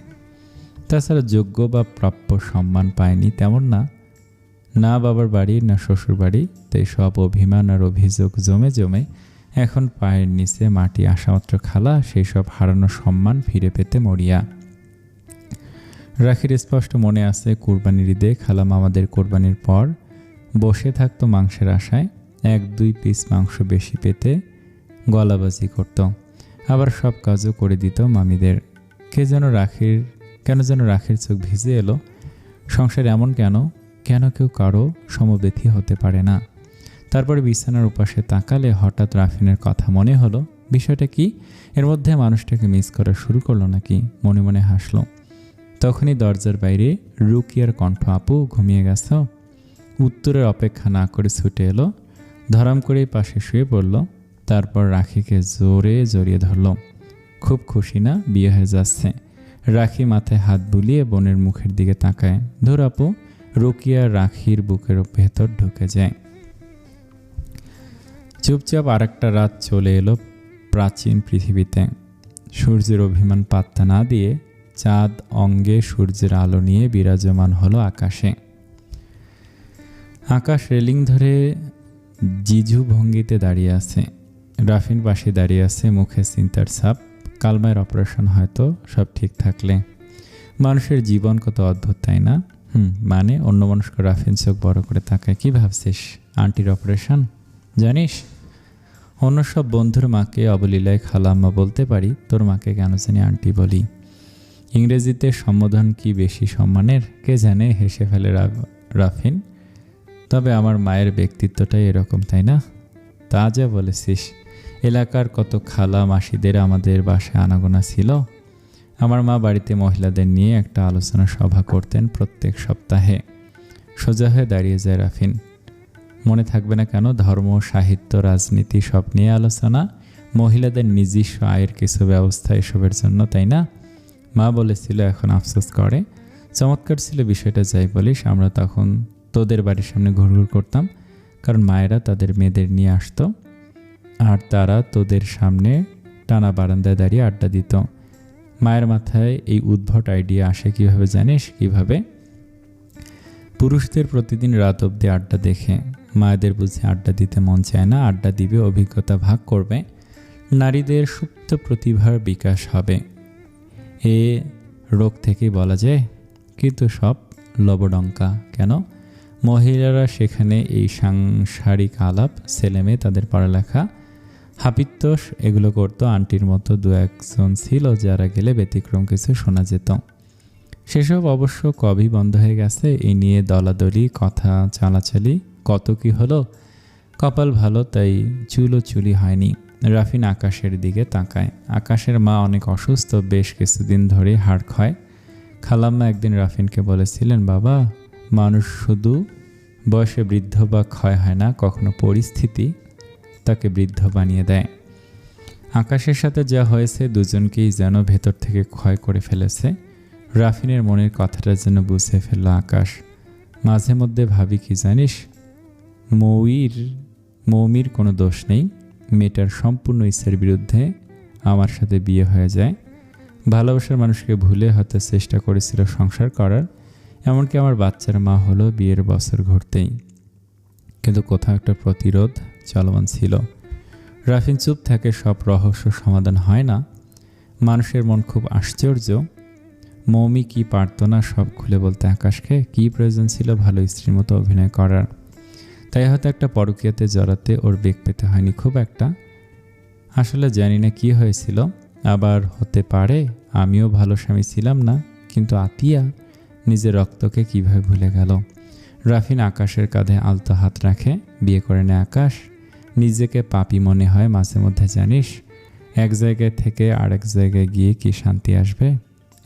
তাছাড়া যোগ্য বা প্রাপ্য সম্মান পায়নি তেমন না, না বাবার বাড়ি না শ্বশুর বাড়ি। তাই সব অভিমান আর অভিযোগ জমে জমে এখন পায়ের নিচে মাটি। আসামাত্র খালা সেই সব হারানো সম্মান ফিরে পেতে মরিয়া। রাখির স্পষ্ট মনে আছে, কুরবানির ঈদে খালা মামাদের কোরবানির পর বসে থাকতো মাংসের আশায়। 1-2 পিস মাংস বেশি পেতে গলাবাজি করত, আবার সব কাজও করে দিত মামিদের। কেন যেন রাখির চোখ ভিজে এলো। সংসার এমন কেন কেউ কারো সমব্যথী হতে পারে না। তারপরে বিছানার উপাসে তাকালে হঠাৎ রাফিনের কথা মনে হলো। বিষয়টা কি? এর মধ্যে মানুষটাকে মিস করা শুরু করলো নাকি? মনে মনে হাসলো। তখনই দরজার বাইরে রুকিয়ার কণ্ঠ, আপু ঘুমিয়ে গেছ? উত্তরের অপেক্ষা না করে ছুটে এলো, ধরাম করেই পাশে শুয়ে পড়ল। তারপর রাখিকে জোরে জড়িয়ে ধরল। খুব খুশি না বিয়ে হয়ে যাচ্ছে? রাখি মাথায় হাত বুলিয়ে বোনের মুখের দিকে তাকায়। ধুর আপু। রুকিয়া রাখির বুকের ভেতর ঢুকে যায়। চুপচাপ আরেকটা রাত চলে এলো প্রাচীন পৃথিবীতে। সূর্যের অভিমান পাত্তা না দিয়ে চাঁদ অঙ্গে সূর্যের আলো নিয়ে বিরাজমান হলো আকাশে। আকাশ রেলিং ধরে জিঝু ভঙ্গিতে দাঁড়িয়ে আছে। রাফিন পাশে দাঁড়িয়ে আছে, মুখে চিন্তার ছাপ। কালমায়ের অপারেশন হয়তো সব ঠিক থাকলে। মানুষের জীবন কত অদ্ভুত, তাই না? মানে অন্যমনস্ক রাফিন চোখ বড় করে তাকায়। কি ভাবছিস? আন্টির অপারেশন জানিস? অন্য সব বন্ধুর মাকে অবলীলায় খালাম্মা বলতে পারি, তোর মাকে কেন জানি আন্টি বলি। ইংরেজিতে সম্বোধন কি বেশি সম্মানের কে জানে, হেসে ফেলে রাফিন। তবে আমার মায়ের ব্যক্তিত্বটাই এরকম, তাই না? তা যা বলেছিস। এলাকার কত খালা মাসিদের আমাদের বাসায় আনাগোনা ছিল। আমার মা বাড়িতে মহিলাদের নিয়ে একটা আলোচনা সভা করতেন প্রত্যেক সপ্তাহে। সোজা হয়ে দাঁড়িয়ে যায় রাফিন। মনে থাকবে না কেন? ধর্ম, সাহিত্য, রাজনীতি সব নিয়ে আলোচনা, মহিলাদের নিজস্ব আয়ের কিছু ব্যবস্থা, এসবের জন্য, তাই না? মা বলেছিল, এখন আফসোস করে। চমৎকার ছিল বিষয়টা, যাই বলিস। আমরা তখন তোদের বাড়ির সামনে ঘুরঘুর করতাম, কারণ মায়েরা তাদের মেয়েদের নিয়ে আসতো আর তারা তোদের সামনে টানা বারান্দায় দাঁড়িয়ে আড্ডা দিত। মায়ের মাথায় এই উদ্ভট আইডিয়া আসে কিভাবে জানিস? কিভাবে? পুরুষদের প্রতিদিন রাত অবধি আড্ডা দেখে মায়েদের বুঝে আড্ডা দিতে মন চায় না। আড্ডা দিবে, অভিজ্ঞতা ভাগ করবে, নারীদের সুপ্ত প্রতিভার বিকাশ হবে। এ রোগ থেকেই বলা যায়। কিন্তু সব লবডঙ্কা কেন? মহিলারা সেখানে এই সাংসারিক আলাপ, ছেলেমেয়ে, তাদের পড়ালেখা, হাপিত্তোষ এগুলো করতো। আন্টির মতো দু একজন ছিল যারা গেলে ব্যতিক্রম কিছু শোনা যেত। সেসব অবশ্য কবই বন্ধ হয়ে গেছে। এই নিয়ে দলাদলি, কথা চালাচালি, কত কি হলো। কপাল ভালো তাই চুলি হয়নি। রাফিন আকাশের দিকে তাকায়। আকাশের মা অনেক অসুস্থ, বেশ কিছুদিন ধরে হাড় ক্ষয়। খালাম্মা একদিন রাফিনকে বলেছিলেন, বাবা, মানুষ শুধু বয়সে বৃদ্ধ বা ক্ষয় হয় না, কখনো পরিস্থিতি তাকে বৃদ্ধ বানিয়ে দেয়। আকাশের সাথে যা হয়েছে দুজনকেই যেন ভেতর থেকে ক্ষয় করে ফেলেছে। রাফিনের মনের কথাটা যেন বুঝে ফেলল আকাশ। মাঝে মধ্যে ভাবি কি জানিস, মৌমির কোনো দোষ নেই। মেয়েটার সম্পূর্ণ ইচ্ছার বিরুদ্ধে আমার সাথে বিয়ে হয়ে যায়। ভালোবাসার মানুষকে ভুলে হয়তো চেষ্টা করেছিল সংসার করার। এমনকি আমার বাচ্চার মা হলো বিয়ের বছর ঘুরতেই, কিন্তু কোথাও একটা প্রতিরোধ চলমান ছিল। রাফিন চুপ থাকে। সব রহস্য সমাধান হয় না। মানুষের মন খুব আশ্চর্য। মৌমি কি পারত না সব খুলে বলতে আকাশকে? কি প্রয়োজন ছিল ভালো স্ত্রীর মতো অভিনয় করার? তাই হয়তো একটা পরকীয়াতে জড়াতে ওর বেগ পেতে হয়নি খুব একটা। আসলে জানি না কি হয়েছিল। আবার হতে পারে আমিও ভালো স্বামী ছিলাম না, কিন্তু আতিয়া নিজের রক্তকে কিভাবে ভুলে গেল। রাফিন আকাশের কাঁধে আলতো হাত রাখে। বিয়ে করে নেয় আকাশ। নিজেকে পাপী মনে হয় মাঝে মধ্যে, জানিস। এক জায়গায় থেকে আরেক জায়গায় গিয়ে কি শান্তি আসবে?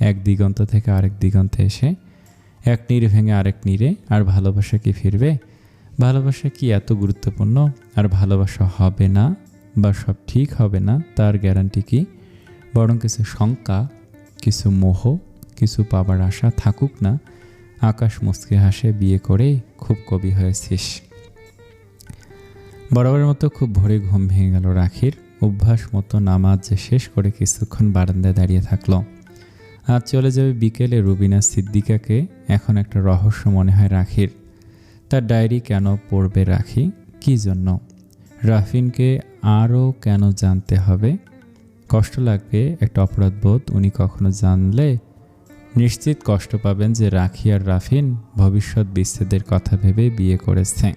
এক দিগন্ত থেকে আরেক দিগন্তে এসে এক নীড় ভেঙে আরেক নীড়ে। আর ভালোবাসা কি ফিরবে? ভালোবাসা কি এত গুরুত্বপূর্ণ? আর ভালোবাসা হবে না বা সব ঠিক হবে না তার গ্যারান্টি কি? বরং কিছু শঙ্কা, কিছু মোহ, কিছু পাবার আশা থাকুক না। আকাশ মুচকে হাসে। বিয়ে করে খুব কবি হয়েছিস। বরাবরের মতো খুব ভোরে ঘুম ভেঙে গেল রাখির। অভ্যাস মতো নামাজ শেষ করে কিছুক্ষণ বারান্দায় দাঁড়িয়ে থাকলো। আজ চলে যাবে বিকেলে রুবিনা সিদ্দিকাকে। এখন একটা রহস্য মনে হয় রাখির। তার ডায়েরি কেন পড়বে রাখি? কি জন্য? রাফিনকে আরও কেন জানতে হবে? কষ্ট লাগবে, একটা অপরাধবোধ। উনি কখনো জানলে নিশ্চিত কষ্ট পাবেন যে রাখি আর রাফিন ভবিষ্যৎ বিচ্ছেদের কথা ভেবে বিয়ে করেছে।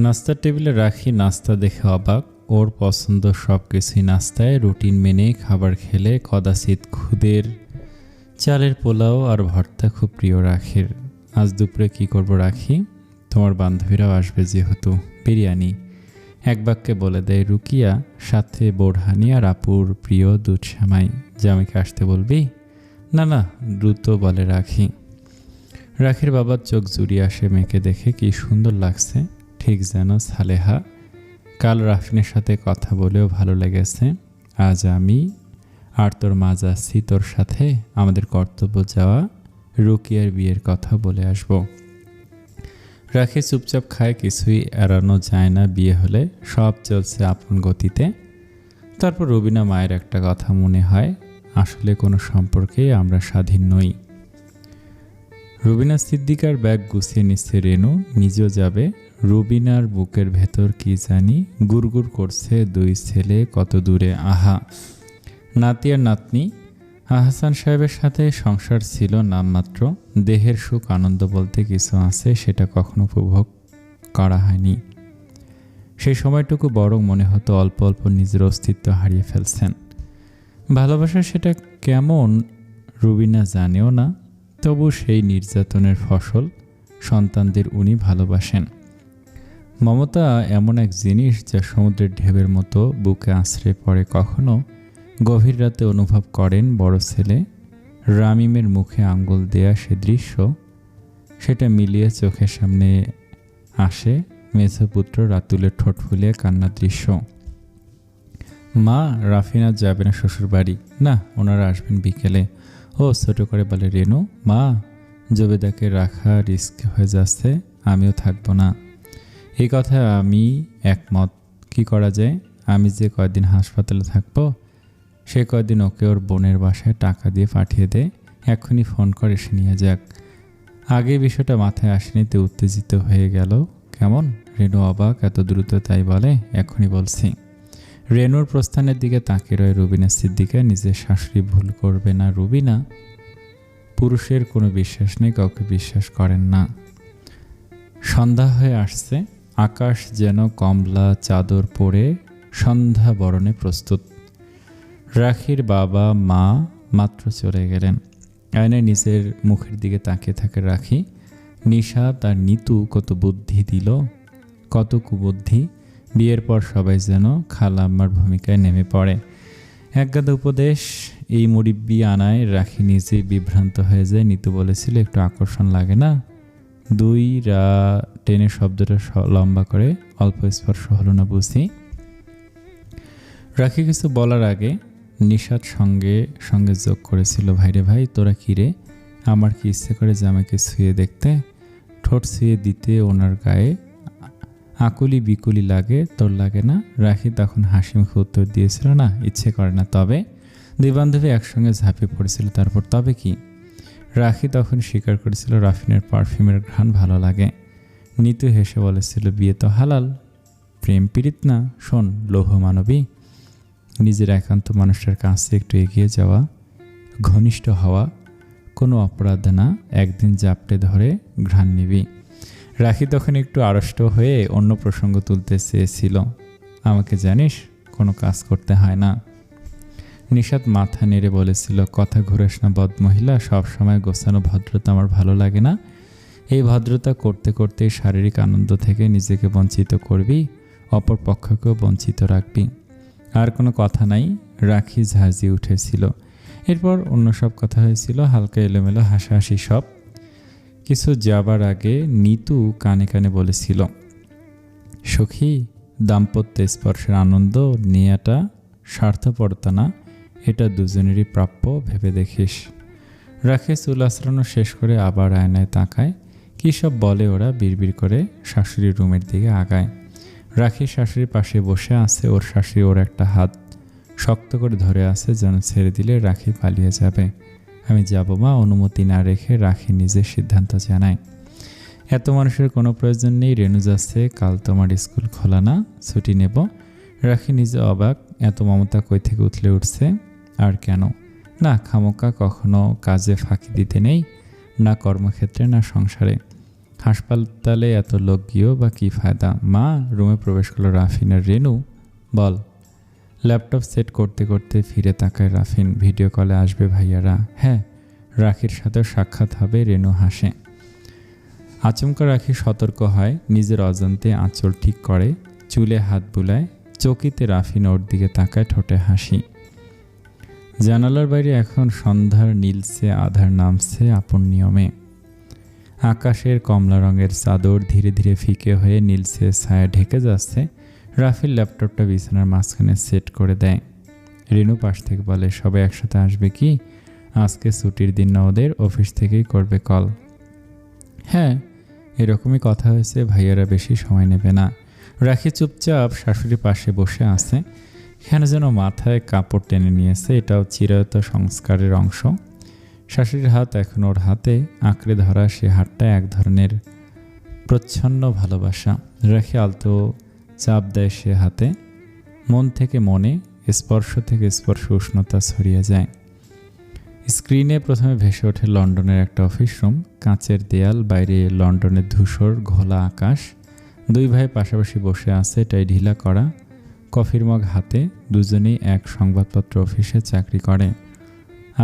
নাস্তার টেবিলে রাখি নাস্তা দেখে অবাক। ওর পছন্দ সব কিছুই নাস্তায়। রুটিন মেনে খাবার খেলে কদাচিৎ খুদের চালের পোলাও আর ভর্তা খুব প্রিয় রাখির। আজ দুপুরে কি করব রাখি? তোমার বান্ধবীরাও আসবে যেহেতু, বিরিয়ানি। এক বাক্যে বলে দেয় রুকিয়া। সাথে বোরহানি আর আপুর প্রিয় দুধ সেমাই। জামাইকে আসতে বলবি? না না, দ্রুত বলে রাখি। রাখির বাবার চোখ জুড়িয়ে আসে মেয়েকে দেখে। কি সুন্দর লাগছে, ঠিক যেন সালেহা। কাল রাফিনের সাথে কথা বলেও ভালো লেগেছে। আজ আমি আর তোর মা যাচ্ছি তোর সাথে। আমাদের কর্তব্য যাওয়া রুকিয়ার বিয়ের কথা বলে আসবো। রাখি চুপচাপ খায়। কিছুই এড়ানো যায় না। বিয়ে হলে সব চলছে আপন গতিতে। তারপর রুবিনা মায়ের একটা কথা মনে হয়, আসলে কোনো সম্পর্কে আমরা স্বাধীন নই। রুবিনা সিদ্দিকার ব্যাগ গুছিয়ে নিচ্ছে রেনু, নিজেও যাবে। রুবিনার বুকের ভেতর কি জানি গুড়গুড় করছে। দুই ছেলে কত দূরে। আহা, নাতি আর নাতনি। আহসান সাহেবের সাথে সংসার ছিল নামমাত্র। দেহের সুখ আনন্দ বলতে কিছু আছে, সেটা কখনো উপভোগ করা হয়নি। সেই সময়টুকু বরং মনে হতো অল্প অল্প নিজের অস্তিত্ব হারিয়ে ফেলছেন। ভালোবাসা সেটা কেমন রুবিনা জানেও না, তবু সেই নির্যাতনের ফসল সন্তানদের উনি ভালোবাসেন। মমতা এমন এক জিনিস যা সমুদ্রের ঢেউয়ের মতো বুকে আছড়ে পড়ে। কখনো গভীর রাতে অনুভব করেন বড় ছেলে রামিমের মুখে আঙ্গুল দেয়া সে দৃশ্য, সেটা মিলিয়ে চোখের সামনে আসে মেজপুত্র রাতুলের ঠোঁট ফুলিয়ে কান্নার দৃশ্য। মা, রাফিন আজ যাবে না শ্বশুর বাড়ি। না, ওনারা আসবেন বিকেলে। ও ছোট করে বলে রেনু, মা জবেদাকে রাখা রিস্ক হয়ে যাচ্ছে, আমিও থাকবো না। এই কথা আমি একমত। কি করা যায়? আমি যে কয়দিন হাসপাতালে থাকবো সে কয়দিন ওকে ওর বোনের বাসায় টাকা দিয়ে পাঠিয়ে দে, এক্ষুনি ফোন করে এসে নিয়ে যাক। আগে বিষয়টা মাথায় আসেনি, তে উত্তেজিত হয়ে গেল কেমন। রেনু অবাক, এত দ্রুত? তাই বলে, এক্ষুনি বলছি। রেনুর প্রস্থানের দিকে তাকিয়ে রয় রুবিনা সিদ্দিকা। নিজের শাশুড়ি ভুল করবে না রুবিনা। পুরুষের কোনো বিশ্বাস নেই, কাউকে বিশ্বাস করেন না। সন্ধ্যা হয়ে আসছে, আকাশ যেন কমলা চাদর পরে সন্ধ্যা বরণে প্রস্তুত। রাখির বাবা মা মাত্র চলে গেলেন। আয়নায় নিজের মুখের দিকে তাকিয়ে থাকে রাখি। নিশাত আর নিতু কত বুদ্ধি দিল, কত কুবুদ্ধি। বিয়ের পর সবাই যেন খালাম্মার ভূমিকায় নেমে পড়ে। একগাদা উপদেশ এই মুরিব্বি আনায় রাখি নিজেই বিভ্রান্ত হয়ে যায়। নিতু বলেছিল একটু আকর্ষণ লাগে না? দুই রা টেনে শব্দটা লম্বা করে অল্প স্পর্শ হলো না বুঝি। রাখি কিছু বলার আগে নিশাত সঙ্গে সঙ্গে যোগ করেছিল, ভাইরে ভাই তোরা কিরে, আমার কি ইচ্ছে করে জামাইকে ছুঁয়ে দেখতে? ঠোঁট ছুঁয়ে দিতে ওনার গায়ে আকুলি বিকুলি লাগে, তোর লাগে না? রাখি তখন হাসি মুখে উত্তর দিয়েছিল, না ইচ্ছে করে না। তবে দুই বান্ধবী একসঙ্গে ঝাঁপিয়ে পড়েছিল। তারপর তবে কি? রাখি তখন স্বীকার করেছিল রাফিনের পারফিউমের ঘ্রাণ ভালো লাগে। নিতু হেসে বলেছিল বিয়ে তো হালাল, প্রেম পীড়িত না। শোন লৌহ মানবী, নিজের একান্ত মানুষটার কাছে একটু এগিয়ে যাওয়া, ঘনিষ্ঠ হওয়া কোনো অপরাধ না। একদিন জাপটে ধরে ঘ্রাণ নিবি। রাখি তখন একটু আড়ষ্ট হয়ে অন্য প্রসঙ্গ তুলতে চেয়েছিল, আমাকে জানিস কোনো কাজ করতে হয় না। নিশাত মাথা নেড়ে বলেছিল, কথা ঘুরেস না বদমহিলা, সবসময় গোছানো ভদ্রতা আমার ভালো লাগে না। এই ভদ্রতা করতে করতে শারীরিক আনন্দ থেকে নিজেকে বঞ্চিত করবি, অপর পক্ষকেও বঞ্চিত রাখবি। আর কোনো কথা নাই। রাখি ঝাঁঝিয়ে উঠেছিল। এরপর অন্য সব কথা হয়েছিল, হালকা এলোমেলো হাসাহাসি সব কিছু। যাবার আগে নিতু কানে কানে বলেছিল, সখী, দাম্পত্য স্পর্শের আনন্দ নেয়াটা স্বার্থপরতা না, এটা দুজনেরই প্রাপ্য, ভেবে দেখিস। রাখে চুল আঁচড়ানো শেষ করে আবার আয়নায় তাকায়। কী সব বলে ওরা, বিড়বিড় করে শাশুড়ির রুমের দিকে আগায়। রাখি শাশুড়ির পাশে বসে আছে, ওর শাশুড়ি ওর একটা হাত শক্ত করে ধরে আছে, যেন ছেড়ে দিলে রাখি পালিয়ে যাবে। আমি যাব মা। অনুমতি না রেখে রাখি নিজের সিদ্ধান্ত জানায়। এত মানুষের কোনো প্রয়োজন নেই, রেনু যাচ্ছে, কাল তোমার স্কুল খোলা না, ছুটি নেব। রাখি নিজে অবাক, এত মমতা কই থেকে উঠলে উঠছে। আর কেন না, খামোকা কখনো কাজে ফাঁকি দিতে নেই, না কর্মক্ষেত্রে না সংসারে। হাসপাতালে এত লোক গিয়েও বা কী ফায়দা। মা রুমে প্রবেশ করলো রাফিন আর রেনু। বল। ল্যাপটপ সেট করতে করতে ফিরে তাকায় রাফিন। ভিডিও কলে আসবে ভাইয়ারা? হ্যাঁ, রাখির সাথেও সাক্ষাৎ হবে। রেনু হাসে। আচমকা রাখি সতর্ক হয়, নিজের অজান্তে আঁচল ঠিক করে, চুলে হাত বুলায়। চকিতে রাফিন ওর দিকে তাকায়, ঠোঁটে হাসি। জানালার বাইরে এখন সন্ধ্যার নীলসে আধার নামছে আপন নিয়মে। আকাশের কমলা রঙের চাদর ধীরে ধীরে ফিকে হয়ে নীলসে ছায়া ঢেকে যাচ্ছে। রাফির ল্যাপটপটা বিছানার মাঝখানে সেট করে দেয়। রেনু পাশ থেকে বলে, সবাই একসাথে আসবে কি? আজকে ছুটির দিন না ওদের, অফিস থেকেই করবে কল। হ্যাঁ, এরকমই কথা হয়েছে, ভাইয়ারা বেশি সময় নেবে না। রাখি চুপচাপ শাশুড়ির পাশে বসে আছে, এখানে যেন মাথায় কাপড় টেনে নিয়েছে। এটাও চিরায়ত সংস্কারের অংশ। শাশুড়ির হাত এখন ওর হাতে আঁকড়ে ধরা, সে হাতটা এক ধরনের প্রচ্ছন্ন ভালোবাসা। রাখি আলতো চাপ দেয় সে হাতে, মন থেকে মনে, স্পর্শ থেকে স্পর্শ উষ্ণতা ছড়িয়ে যায়। স্ক্রিনে প্রথমে ভেসে ওঠে লন্ডনের একটা অফিস রুম। কাঁচের দেয়াল, বাইরে লন্ডনের ধূসর ঘোলা আকাশ, দুই ভাই পাশাপাশি বসে আছে, টাই ঢিলা করা, কফির মগ হাতে। দুজনেই এক সংবাদপত্র অফিসে চাকরি করে।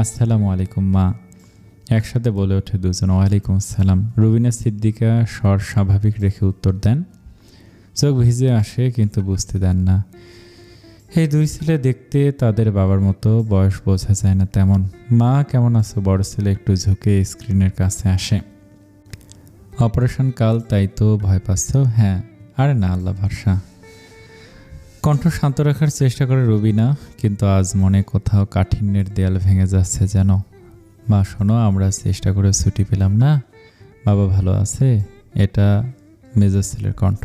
আসসালামু আলাইকুম মা, একসাথে বলে ওঠে দুজন। ওয়ালাইকুম আসসালাম। রুবিনা সিদ্দিকা স্বর স্বাভাবিক রেখে উত্তর দেন। চোখ ভিজে আসে কিন্তু বুঝতে দেন না। এই দুই ছেলে দেখতে তাদের বাবার মতো, বয়স বোঝা যায় না তেমন। মা কেমন আছো? বড় ছেলে একটু ঝুঁকে স্ক্রিনের কাছে আসে। অপারেশন কাল, তাই তো ভয় পাচ্ছ? হ্যাঁ। আরে না, আল্লাহ ভরসা। কণ্ঠ শান্ত রাখার চেষ্টা করে রুবিনা, কিন্তু আজ মনে কোথাও কাঠিন্যের দেয়াল ভেঙে যাচ্ছে যেন। মা শোনো, আমরা চেষ্টা করে ছুটি পেলাম না। বাবা ভালো আছে? এটা মেজর ছেলের কণ্ঠ।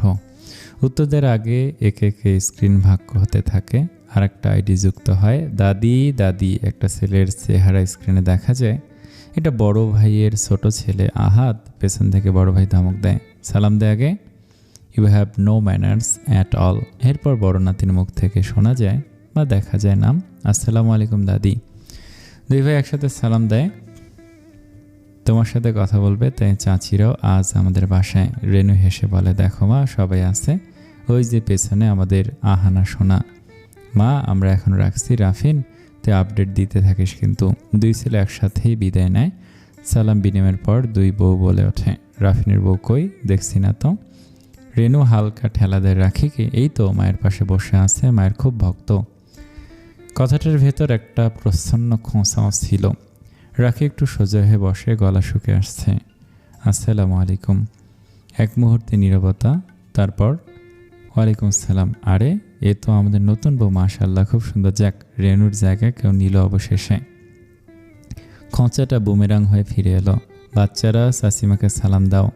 উত্তর দেওয়ার আগে একে একে স্ক্রিন ভাগ হতে থাকে, আর একটা আইডি যুক্ত হয়। দাদি দাদি একটা ছেলের চেহারা স্ক্রিনে দেখা যায়। এটা বড় ভাইয়ের ছোট ছেলে আহাদ। পেছন থেকে বড় ভাই ধমক দেয়, সালাম দেয় আগে। You have no manners at all. এরপর বড় নাতির মুখ থেকে শোনা যায় বা দেখা যায় নাম, আসসালামু আলাইকুম দাদি। দুই ভাই একসাথে সালাম দেয়। তোমার সাথে কথা বলবে, তাই চাচিরাও আজ আমাদের বাসায়। রেনু হেসে বলে, দেখো মা, সবাই আছে, ওই যে পেছনে আমাদের আহানা সোনা। মা আমরা এখন রাখছি, রাফিন তুই আপডেট দিতে থাকিস কিন্তু। দুই ছেলে একসাথেই বিদায় নেয়। সালাম বিনিময়ের পর দুই বউ বলে ওঠে, রাফিনের বউ কই, দেখছি না তো। রেনু হালকা ঠেলা দেয় রাখিকে, এই তো মায়ের পাশে বসে আছে, মায়ের খুব ভক্ত। কথাটার ভেতর একটা প্রচ্ছন্ন খোঁচাও ছিল। রাখি একটু সোজা হয়ে বসে, গলা শুকে আসছে। আসসালামু আলাইকুম। এক মুহূর্তে নীরবতা, তারপর ওয়ালাইকুম আসসালাম। আরে এ তো আমাদের নতুন বউ, মাশাআল্লাহ খুব সুন্দর। যাক, রেনুর জায়গায় কেউ নিল অবশেষে। খোঁচাটা বুমেরাং হয়ে ফিরে এলো। বাচ্চারা চাচিমাকে সালাম দাও,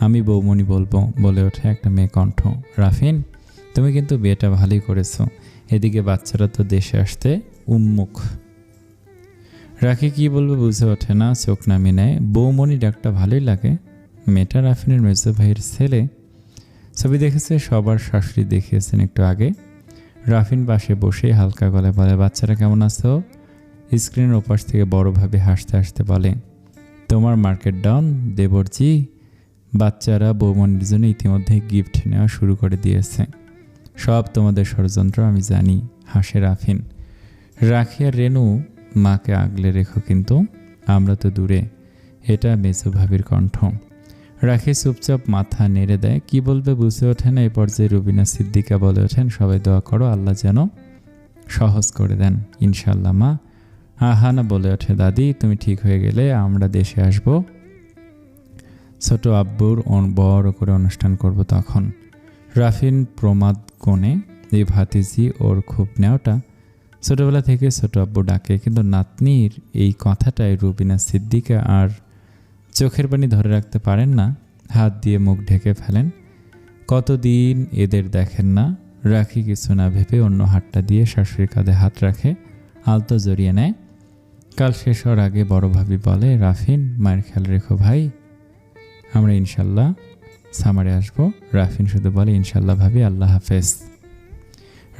আমি বৌমণি বলবো, বলে ওঠে একটা মেয়ে কণ্ঠ। রাফিন তুমি কিন্তু বিয়েটা ভালোই করেছো। এদিকে বাচ্চারা তো দেশে আসতে উন্মুখ। রাখি কি বলবে বুঝে ওঠে না, চোখ নামিয়ে নেয়। বৌমণি ডাকটা ভালোই লাগে। মেয়েটা রাফিনের মেজো ভাইয়ের ছেলে। ছবি দেখেছে, সবার শাশুড়ি দেখিয়েছেন একটু আগে। রাফিন পাশে বসে হালকা গলায় বলে, বাচ্চারা কেমন আছো? স্ক্রিনের ওপাশ থেকে বড়ভাবে হাসতে হাসতে বলে, তোমার মার্কেট ডাউন দেবরজি। বাচ্চারা বৌমনির জন্য ইতিমধ্যে গিফট নেওয়া শুরু করে দিয়েছে। সব তোমাদের ষড়যন্ত্র আমি জানি, হাসে রাফিন। রাখি আর রেনু, মাকে আগলে রেখো কিন্তু, আমরা তো দূরে। এটা মেজো ভাবির কণ্ঠ। রাখি চুপচাপ মাথা নেড়ে দেয়, কি বলবে বুঝে ওঠে না। এই পর্যায়ে রুবিনা সিদ্দিকা বলে ওঠেন, সবাই দোয়া করো আল্লাহ যেন সহজ করে দেন ইনশাল্লাহ। মা আহানা বলে ওঠে, দাদি তুমি ঠিক হয়ে গেলে আমরা দেশে আসব, ছোট আব্বুর বড় করে অনুষ্ঠান করব তখন। রাফিন প্রমাদ কোণে, এই ভাতিজি ওর খুব নেওটা। ছোটবেলা থেকে ছোট আব্বু ডাকে, কিন্তু নাতনির এই কথাটাই রুবিনা সিদ্দিকা আর চোখের পানি ধরে রাখতে পারেন না, হাত দিয়ে মুখ ঢেকে ফেলেন। কতদিন এদের দেখেন না। রাখি কিছু না ভেবে অন্য হাতটা দিয়ে শাশুড়ির কাঁধে হাত রাখে, আলতো জড়িয়ে নেয়। কাল শেষ হওয়ার আগে বড় ভাবি বলে, রাফিন মায়ের খেয়াল রেখো ভাই, আমরা ইনশাল্লাহ সামারে আসবো। রাফিন শুধু বলে, ইনশাল্লাহ ভাবি, আল্লাহ হাফেজ।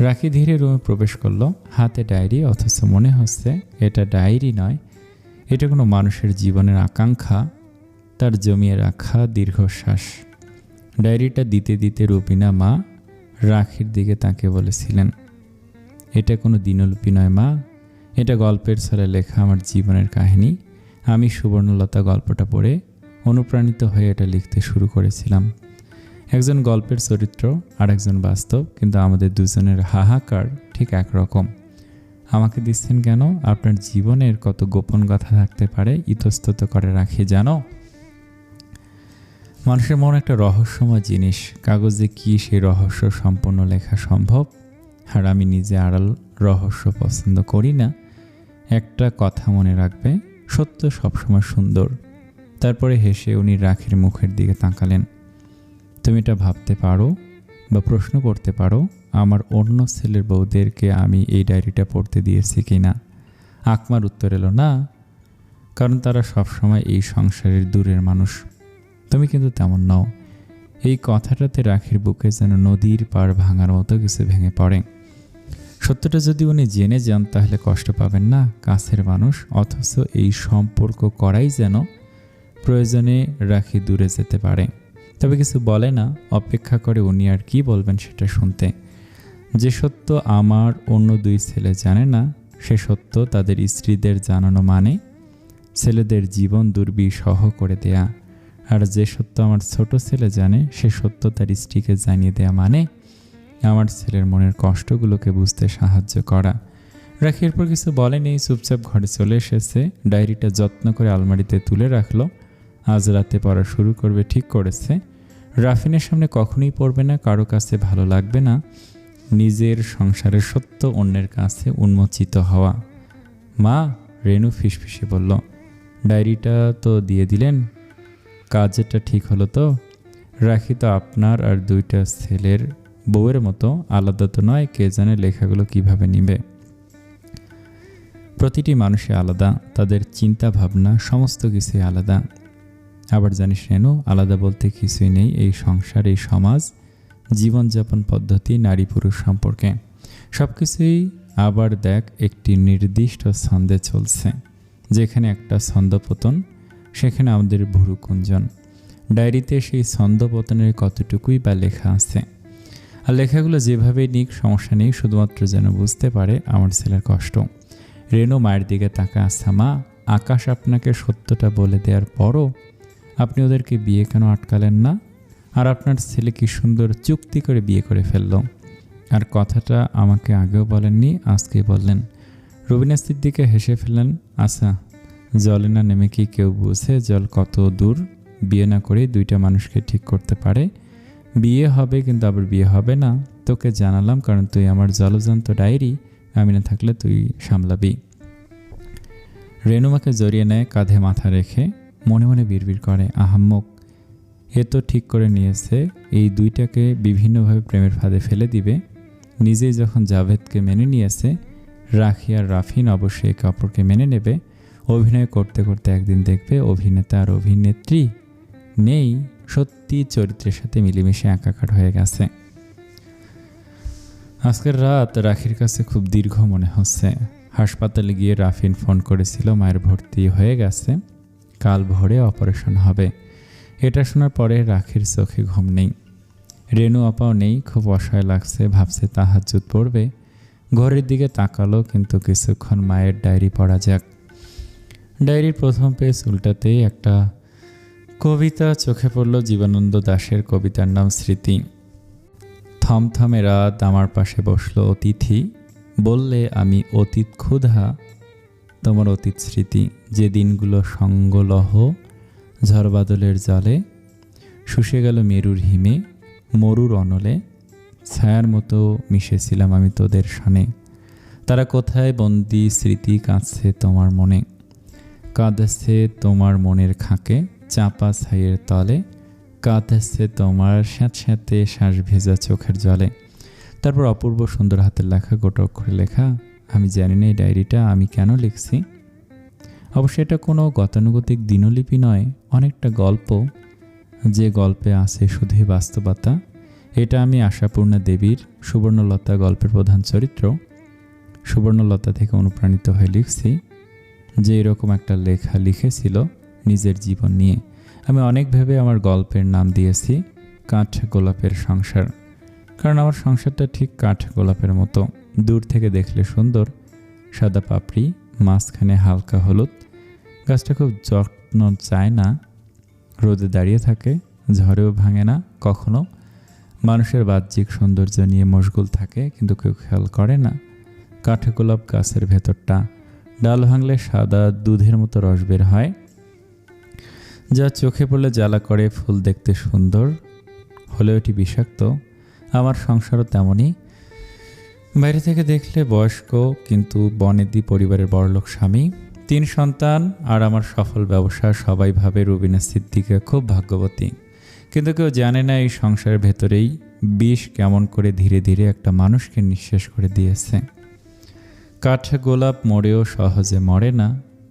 রাখি ধীরে রুমে প্রবেশ করলো, হাতে ডায়েরি, অথচ মনে হচ্ছে এটা ডায়েরি নয়, এটা কোনো মানুষের জীবনের আকাঙ্ক্ষা, তার জমিয়ে রাখা দীর্ঘশ্বাস। ডায়েরিটা দিতে দিতে রুবিনা মা রাখির দিকে তাকে বলেছিলেন, এটা কোনো দিনলিপি নয় মা, এটা গল্পের ছলে লেখা আমার জীবনের কাহিনী। আমি সুবর্ণলতা গল্পটা পড়ে অনুপ্রাণিত হয়ে এটা লিখতে শুরু করেছিলাম। একজন গল্পের চরিত্র আর একজন বাস্তব, কিন্তু আমাদের দুজনের হাহাকার ঠিক একরকম। আমাকে দিচ্ছেন কেন? আপনার জীবনের কত গোপন কথা থাকতে পারে ইতস্তত করে রাখি জানো। মানুষের মন একটা রহস্যময় জিনিস, কাগজে কি সেই রহস্য সম্পূর্ণ লেখা সম্ভব? আর আমি নিজে আড়াল রহস্য পছন্দ করি না। একটা কথা মনে রাখবে, সত্য সবসময় সুন্দর। তারপরে হেসে উনি রাখির মুখের দিকে তাকালেন। তুমি এটা ভাবতে পারো বা প্রশ্ন করতে পারো, আমার অন্য ছেলের বউদেরকে আমি এই ডায়েরিটা পড়তে দিয়েছি কি না? আকমার উত্তর এলো না, কারণ তারা সবসময় এই সংসারের দূরের মানুষ। তুমি কিন্তু তেমন নও। এই কথাটাতে রাখির বুকে যেন নদীর পাড় ভাঙার মতো কিছু ভেঙে পড়ে। সত্যটা যদি উনি জেনে যান তাহলে কষ্ট পাবেন না, কাছের মানুষ, অথচ এই সম্পর্ক করাই যেন প্রয়োজনে রাখি দূরে যেতে পারে। তবে কিছু বলে না, অপেক্ষা করে উনি আর কি বলবেন সেটা শুনতে। যে সত্য আমার অন্য 2 ছেলে জানে না, সে সত্য তাদের স্ত্রীদের জানানো মানে ছেলেদের জীবন দুর্বিষহ করে দেয়া। আর যে সত্য আমার ছোট ছেলে জানে, সে সত্য তার স্ত্রীকে জানিয়ে দেয়া মানে আমার ছেলের মনের কষ্টগুলোকে বুঝতে সাহায্য করা। রাখি এরপর কিছু বলেনি, চুপচাপ ঘরে চলে এসেছে। ডায়েরিটা যত্ন করে আলমারিতে তুলে রাখলো। আজ রাতে পড়া শুরু করবে ঠিক করেছে। রাফিনের সামনে কখনোই পড়বে না, কারো কাছে ভালো লাগবে না নিজের সংসারের সত্য অন্যের কাছে উন্মোচিত হওয়া। মা, রেনু ফিসফিসে বলল, ডায়েরিটা তো দিয়ে দিলেন, কাজটা ঠিক হলো তো? রাখি তো আপনার আর 2টা ছেলের বউয়ের মতো আলাদা তো নয়, কে জানে লেখাগুলো কিভাবে নিবে। প্রতিটি মানুষই আলাদা, তাদের চিন্তা ভাবনা সমস্ত কিছুই আলাদা। আবার জানিস রেনু, আলাদা বলতে কিছুই নেই এই সংসার, এই সমাজ, জীবনযাপন পদ্ধতি, নারী পুরুষ সম্পর্কে সব কিছুই আবার দেখ একটি নির্দিষ্ট ছন্দে চলছে। যেখানে একটা ছন্দপতন, সেখানে আমাদের ভুরুকুঞ্জন। ডায়েরিতে সেই ছন্দপতনের কতটুকুই বা লেখা আছে। আর লেখাগুলো যেভাবেই নিক সমস্যা নেই, শুধুমাত্র যেন বুঝতে পারে আমার ছেলের কষ্ট। রেনু মায়ের দিকে তাকা, আচ্ছা মা, আকাশ আপনাকে সত্যটা বলে দেওয়ার পরও আপনি ওদেরকে বিয়ে কেন আটকালেন না? আর আপনার ছেলে কি সুন্দর চুক্তি করে বিয়ে করে ফেলল। আর কথাটা আমাকে আগেও বলেননি, আজকে বললেন। রুবিনা সিদ্দিকা হেসে ফেললেন, আচ্ছা, জলে না নেমে কি কেউ বুঝে জল কত দূর? বিয়ে না করে 2টা মানুষকে ঠিক করতে পারে। বিয়ে হবে কিন্তু আবার বিয়ে হবে না। তোকে জানালাম কারণ তুই আমার জলজান্ত ডায়েরি, আমি না থাকলে তুই সামলাবি। রেনুমাকে জড়িয়ে নেয়, কাঁধে মাথা রেখে মনে মনে বিড়বিড় করে, আহাম্মক, এ তো ঠিক করে নিয়েছে এই 2টাকে বিভিন্নভাবে প্রেমের ফাঁদে ফেলে দিবে। নিজেই যখন জাভেদকে মেনে নিয়েছে, রাখি আর রাফিন অবশ্যই একে অপরকে মেনে নেবে। অভিনয় করতে করতে একদিন দেখবে অভিনেতা আর অভিনেত্রী নেই, সত্যি চরিত্রের সাথে মিলেমিশে একাকার হয়ে গেছে। আজকের রাত রাখির কাছে খুব দীর্ঘ মনে হচ্ছে। হাসপাতালে গিয়ে রাফিন ফোন করেছিল মায়ের ভর্তি হয়ে গেছে, কাল ভোরে অপারেশন হবে। এটা শোনার পরে রাখির চোখে ঘুম নেই। রেনু আপাও নেই, খুব অসহায় লাগছে, ভাবছে তাহাজ্জুদ পড়বে। ঘরের দিকে তাকালো, কিন্তু কিছুক্ষণ মায়ের ডায়েরি পড়া যাক। ডায়েরির প্রথম পেজ উল্টাতেই একটা কবিতা চোখে পড়ল, জীবনানন্দ দাশের কবিতার নাম স্মৃতি। থমথমে রাত, আমার পাশে বসলো অতিথি, বললে আমি অতীত ক্ষুধা, তোমার অতীত স্মৃতি। যে দিনগুলো সঙ্গলহ ঝড় বাদলের জলে, শুষে গেল মেরুর হিমে, মরুর অনলে, ছায়ার মতো মিশেছিলাম আমি তোদের সনে। তারা কোথায় বন্দি স্মৃতি, কাঁদছে তোমার মনে, কাঁদছে তোমার মনের খাঁকে, চাপা ছাইয়ের তলে, কাঁদছে তোমার স্যাঁতস্যাঁতে শ্বাস ভেজা চোখের জলে। তারপর অপূর্ব সুন্দর হাতের লেখা, গোটা অক্ষরে লেখা। আমি জানি না এই ডায়েরিটা আমি কেন লিখছি। অবশ্য এটা কোনো গতানুগতিক দিনলিপি নয়, অনেকটা গল্প, যে গল্পে আছে শুধুই বাস্তবতা। এটা আমি আশাপূর্ণা দেবীর সুবর্ণলতা গল্পের প্রধান চরিত্র সুবর্ণলতা থেকে অনুপ্রাণিত হয়ে লিখছি, যে এরকম একটা লেখা লিখেছিল নিজের জীবন নিয়ে। আমি অনেক ভেবে আমার গল্পের নাম দিয়েছি কাঠ গোলাপের সংসার, কারণ আমার সংসারটা ঠিক কাঠ গোলাপের মতো। দূর থেকে দেখলে সুন্দর, সাদা পাপড়ি, মাঝখানে হালকা হলুদ। গাছটা খুব যত্ন চায় না, রোদে দাঁড়িয়ে থাকে, ঝড়েও ভাঙে না কখনো। মানুষের বাহ্যিক সৌন্দর্য নিয়ে মশগুল থাকে, কিন্তু কেউ খেয়াল করে না কাঠগোলাপ গাছের ভেতরটা। ডাল ভাঙলে সাদা দুধের মতো রস বের হয়, যা চোখে পড়লে জ্বালা করে। ফুল দেখতে সুন্দর হলেও এটি বিষাক্ত। আমার সংসারও তেমনই। বাইরে থেকে দেখলে বয়স্ক, কিন্তু বনেদি পরিবারের বড়লোক স্বামী, 3 সন্তান আর আমার সফল ব্যবসা। সবাই ভাবে রুবিনা সিদ্দিকা খুব ভাগ্যবতী, কিন্তু কেউ জানে না এই সংসারের ভেতরেই বিষ কেমন করে ধীরে ধীরে একটা মানুষকে নিঃশেষ করে দিয়েছে। কাঠ গোলাপ মরেও সহজে মরে না,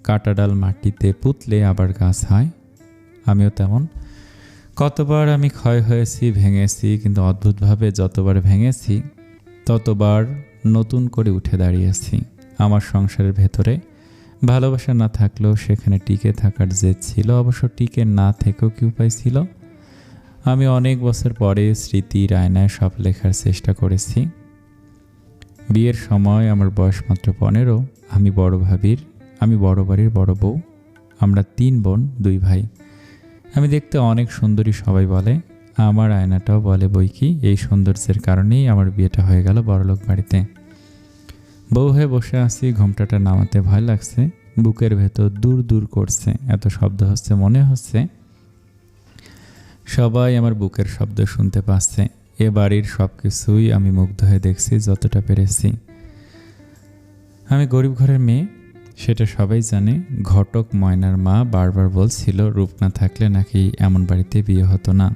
কাটা ডাল মাটিতে পুঁতলে আবার গাছ হয়। আমিও তেমন। কতবার আমি ক্ষয় হয়েছি, ভেঙেছি, কিন্তু অদ্ভুতভাবে যতবার ভেঙেছি ততবার নতুন করে উঠে দাঁড়িয়েছি। আমার সংসারের ভেতরে ভালোবাসা না থাকলেও সেখানে টিকে থাকার জেদ ছিল। অবশ্য টিকে না থেকেও কি উপায় ছিল? আমি অনেক বছর পরে স্মৃতির আয়নায় সব লেখার চেষ্টা করেছি। বিয়ের সময় আমার বয়স মাত্র 15। আমি বড় বাড়ির বড় বউ। আমরা 3 বোন 2 ভাই। আমি দেখতে অনেক সুন্দরী, সবাই বলে। আমার আয়নাটাও বলে বই কি। এই সৌন্দর্যের কারণেই আমার বিয়েটা হয়ে গেল বড়লোক বাড়িতে। বউ হয়ে বসে আছি, ঘোমটাটা নামাতে ভয় লাগছে। বুকের ভেতর দূর দূর করছে, এত শব্দ হচ্ছে, মনে হচ্ছে সবাই আমার বুকের শব্দ শুনতে পাচ্ছে। এ বাড়ির সব কিছুই আমি মুগ্ধ হয়ে দেখছি যতটা পেরেছি। আমি গরিব ঘরের মেয়ে, সেটা সবাই জানে। ঘটক ময়নার মা বারবার বলছিল রূপ না থাকলে নাকি এমন বাড়িতে বিয়ে হতো না।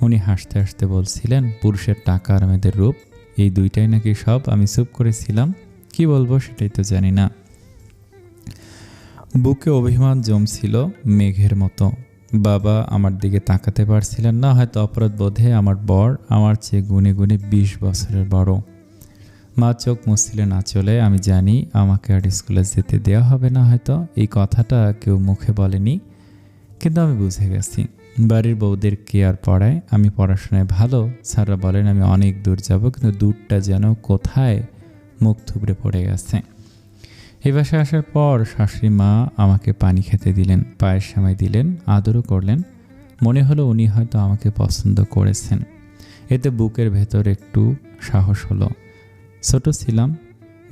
উনি হাসতে হাসতে বলছিলেন পুরুষের টাকা আর মেয়েদের রূপ, এই দুইটাই নাকি সব। আমি চুপ করেছিলাম, কি বলবো সেটাই তো জানি না। বুকে অভিমান জমছিল মেঘের মতো। বাবা আমার দিকে তাকাতে পারছিলেন না, হয়তো অপরাধ বোধে। আমার বর আমার চেয়ে গুনে গুনে 20 বছরের বড়। মা চোখ মুছছিলেন আঁচলে। আমি জানি আমাকে আর স্কুলে যেতে দেওয়া হবে না, হয়তো এই কথাটা কেউ মুখে বলেনি, কিন্তু আমি বুঝে গেছি। বাড়ির বউদের কেয়ার পড়ায়, আমি পড়াশোনায় ভালো। স্যাররা বলেন আমি অনেক দূর যাব, কিন্তু দূরটা যেন কোথায় মুখ থুবড়ে পড়ে গেছে। এই বাসায় আসার পর শাশুড়ি মা আমাকে পানি খেতে দিলেন, পায়ের সেমাই দিলেন, আদরও করলেন। মনে হলো উনি হয়তো আমাকে পছন্দ করেছেন। এতে বুকের ভেতর একটু সাহস হলো। ছোট ছিলাম,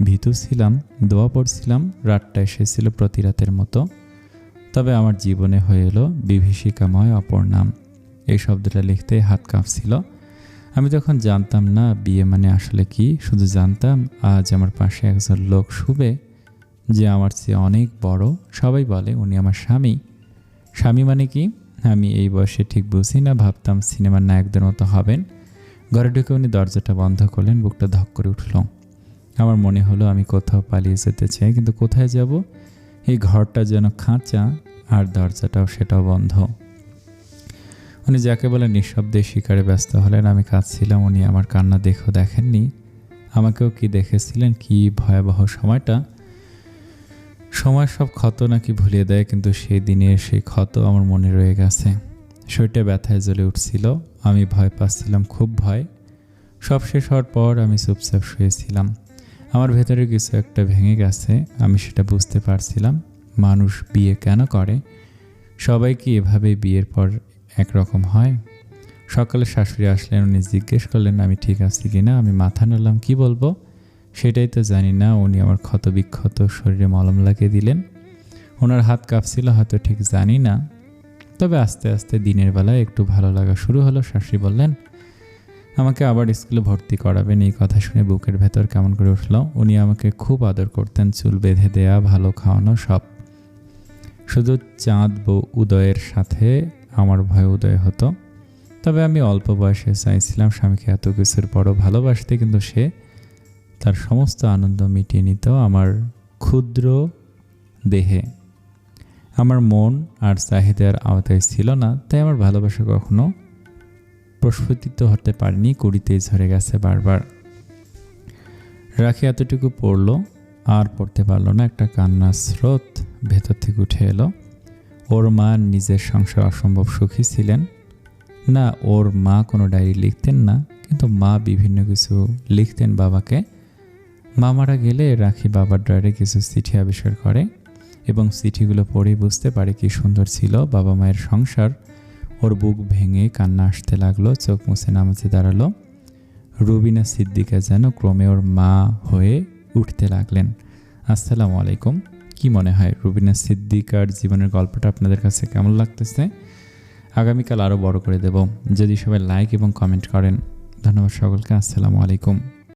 ভীতু ছিলাম, দোয়া পড়ছিলাম। রাতটা এসেছিল প্রতি রাতের মতো। তবে আমার জীবনে হয়ে এলো বিভীষিকাময় অপর নাম। এই শব্দটা লিখতে হাত কাঁপছিল। আমি তখন জানতাম না বিয়ে মানে আসলে কি, শুধু জানতাম আজ আমার পাশে একজন লোক শুবে যে আমার চেয়ে অনেক বড়। সবাই বলে উনি আমার স্বামী। স্বামী মানে কি আমি এই বয়সে ঠিক বুঝি না। ভাবতাম সিনেমার নায়কদের মতো হবেন। ঘরে ঢুকে উনি দরজাটা বন্ধ করলেন, বুকটা ধক করে উঠল। আমার মনে হলো আমি কোথাও পালিয়ে যেতে চাই, কিন্তু কোথায় যাব? এই ঘরটা যেন খাঁচা, আর দরজাটাও সেটাও বন্ধ। উনি যাকে বলে নিঃশব্দে শিকারে ব্যস্ত হলেন। আমি কাঁদছিলাম, উনি আমার কান্না দেখেননি। আমাকেও কি দেখেছিলেন? কি ভয়াবহ সময়টা! সময় সব ক্ষত নাকি ভুলিয়ে দেয়, কিন্তু সেই দিনের সেই ক্ষত আমার মনে রয়ে গেছে। শরীরটা ব্যথায় জ্বলে উঠছিল। আমি ভয় পাচ্ছিলাম, খুব ভয়। সব শেষ হওয়ার পর আমি চুপচাপ শুয়েছিলাম। আমার ভেতরে কিছু একটা ভেঙে গেছে, আমি সেটা বুঝতে পারছিলাম। মানুষ বিয়ে কেন করে? সবাই কি এভাবেই বিয়ের পর একরকম হয়? সকালে শাশুড়ি আসলেন, উনি জিজ্ঞেস করলেন আমি ঠিক আছি কিনা। আমি মাথা নাড়লাম, কি বলবো সেটাই তো জানি না। উনি আমার ক্ষত বিক্ষত শরীরে মলম লাগিয়ে দিলেন। ওনার হাত কাঁপছিল, হয়তো ঠিক জানি না। তবে আস্তে আস্তে দিনের বেলায় একটু ভালো লাগা শুরু হলো। শাশুড়ি বললেন আমাকে আবার স্কুলে ভর্তি করাবেন। এই কথা শুনে বুকের ভেতর কেমন করে উঠল। উনি আমাকে খুব আদর করতেন, চুল বেঁধে দেয়া, ভালো খাওয়ানো, সব। শুধু চাঁদ উদয়ের সাথে আমার ভয় উদয় হতো। তবে আমি অল্প বয়সে চাইছিলাম স্বামীকে এত কিছুর পরও ভালোবাসতে, কিন্তু সে তার সমস্ত আনন্দ মিটিয়ে নিত আমার ক্ষুদ্র দেহে। আমার মন আর চাহিদার আওতায় ছিল না, তাই আমার ভালোবাসা কখনো প্রস্ফুটিত হতে পারেনি, কুড়িতেই ঝরে গেছে বারবার। রাখি এতটুকু পড়লো, আর পড়তে পারলো না। একটা কান্নার স্রোত ভেতর থেকে উঠে এলো। ওর মা নিজের সংসার অসম্ভব সুখী ছিলেন না। ওর মা কোনো ডায়েরি লিখতেন না, কিন্তু মা বিভিন্ন কিছু লিখতেন বাবাকে। মা মারা গেলে রাখি বাবার ডায়েরি কিছু চিঠি আবিষ্কার করে এবং চিঠিগুলো পড়েই বুঝতে পারে কি সুন্দর ছিল বাবা মায়ের সংসার। ওর বুক ভেঙে কান্না আসতে লাগলো, চোখ মুছে নামাজে দাঁড়ালো। রুবিনা সিদ্দিকা যেন ক্রমে ওর মা হয়ে উঠতে লাগলেন। আসসালামু আলাইকুম। কি মনে হয় রুবিনা সিদ্দিকার জীবনের গল্পটা আপনাদের কাছে কেমন লাগতেছে? আগামীকাল আরও বড় করে দেব যদি সবাই লাইক এবং কমেন্ট করেন। ধন্যবাদ সকলকে। আসসালামু আলাইকুম।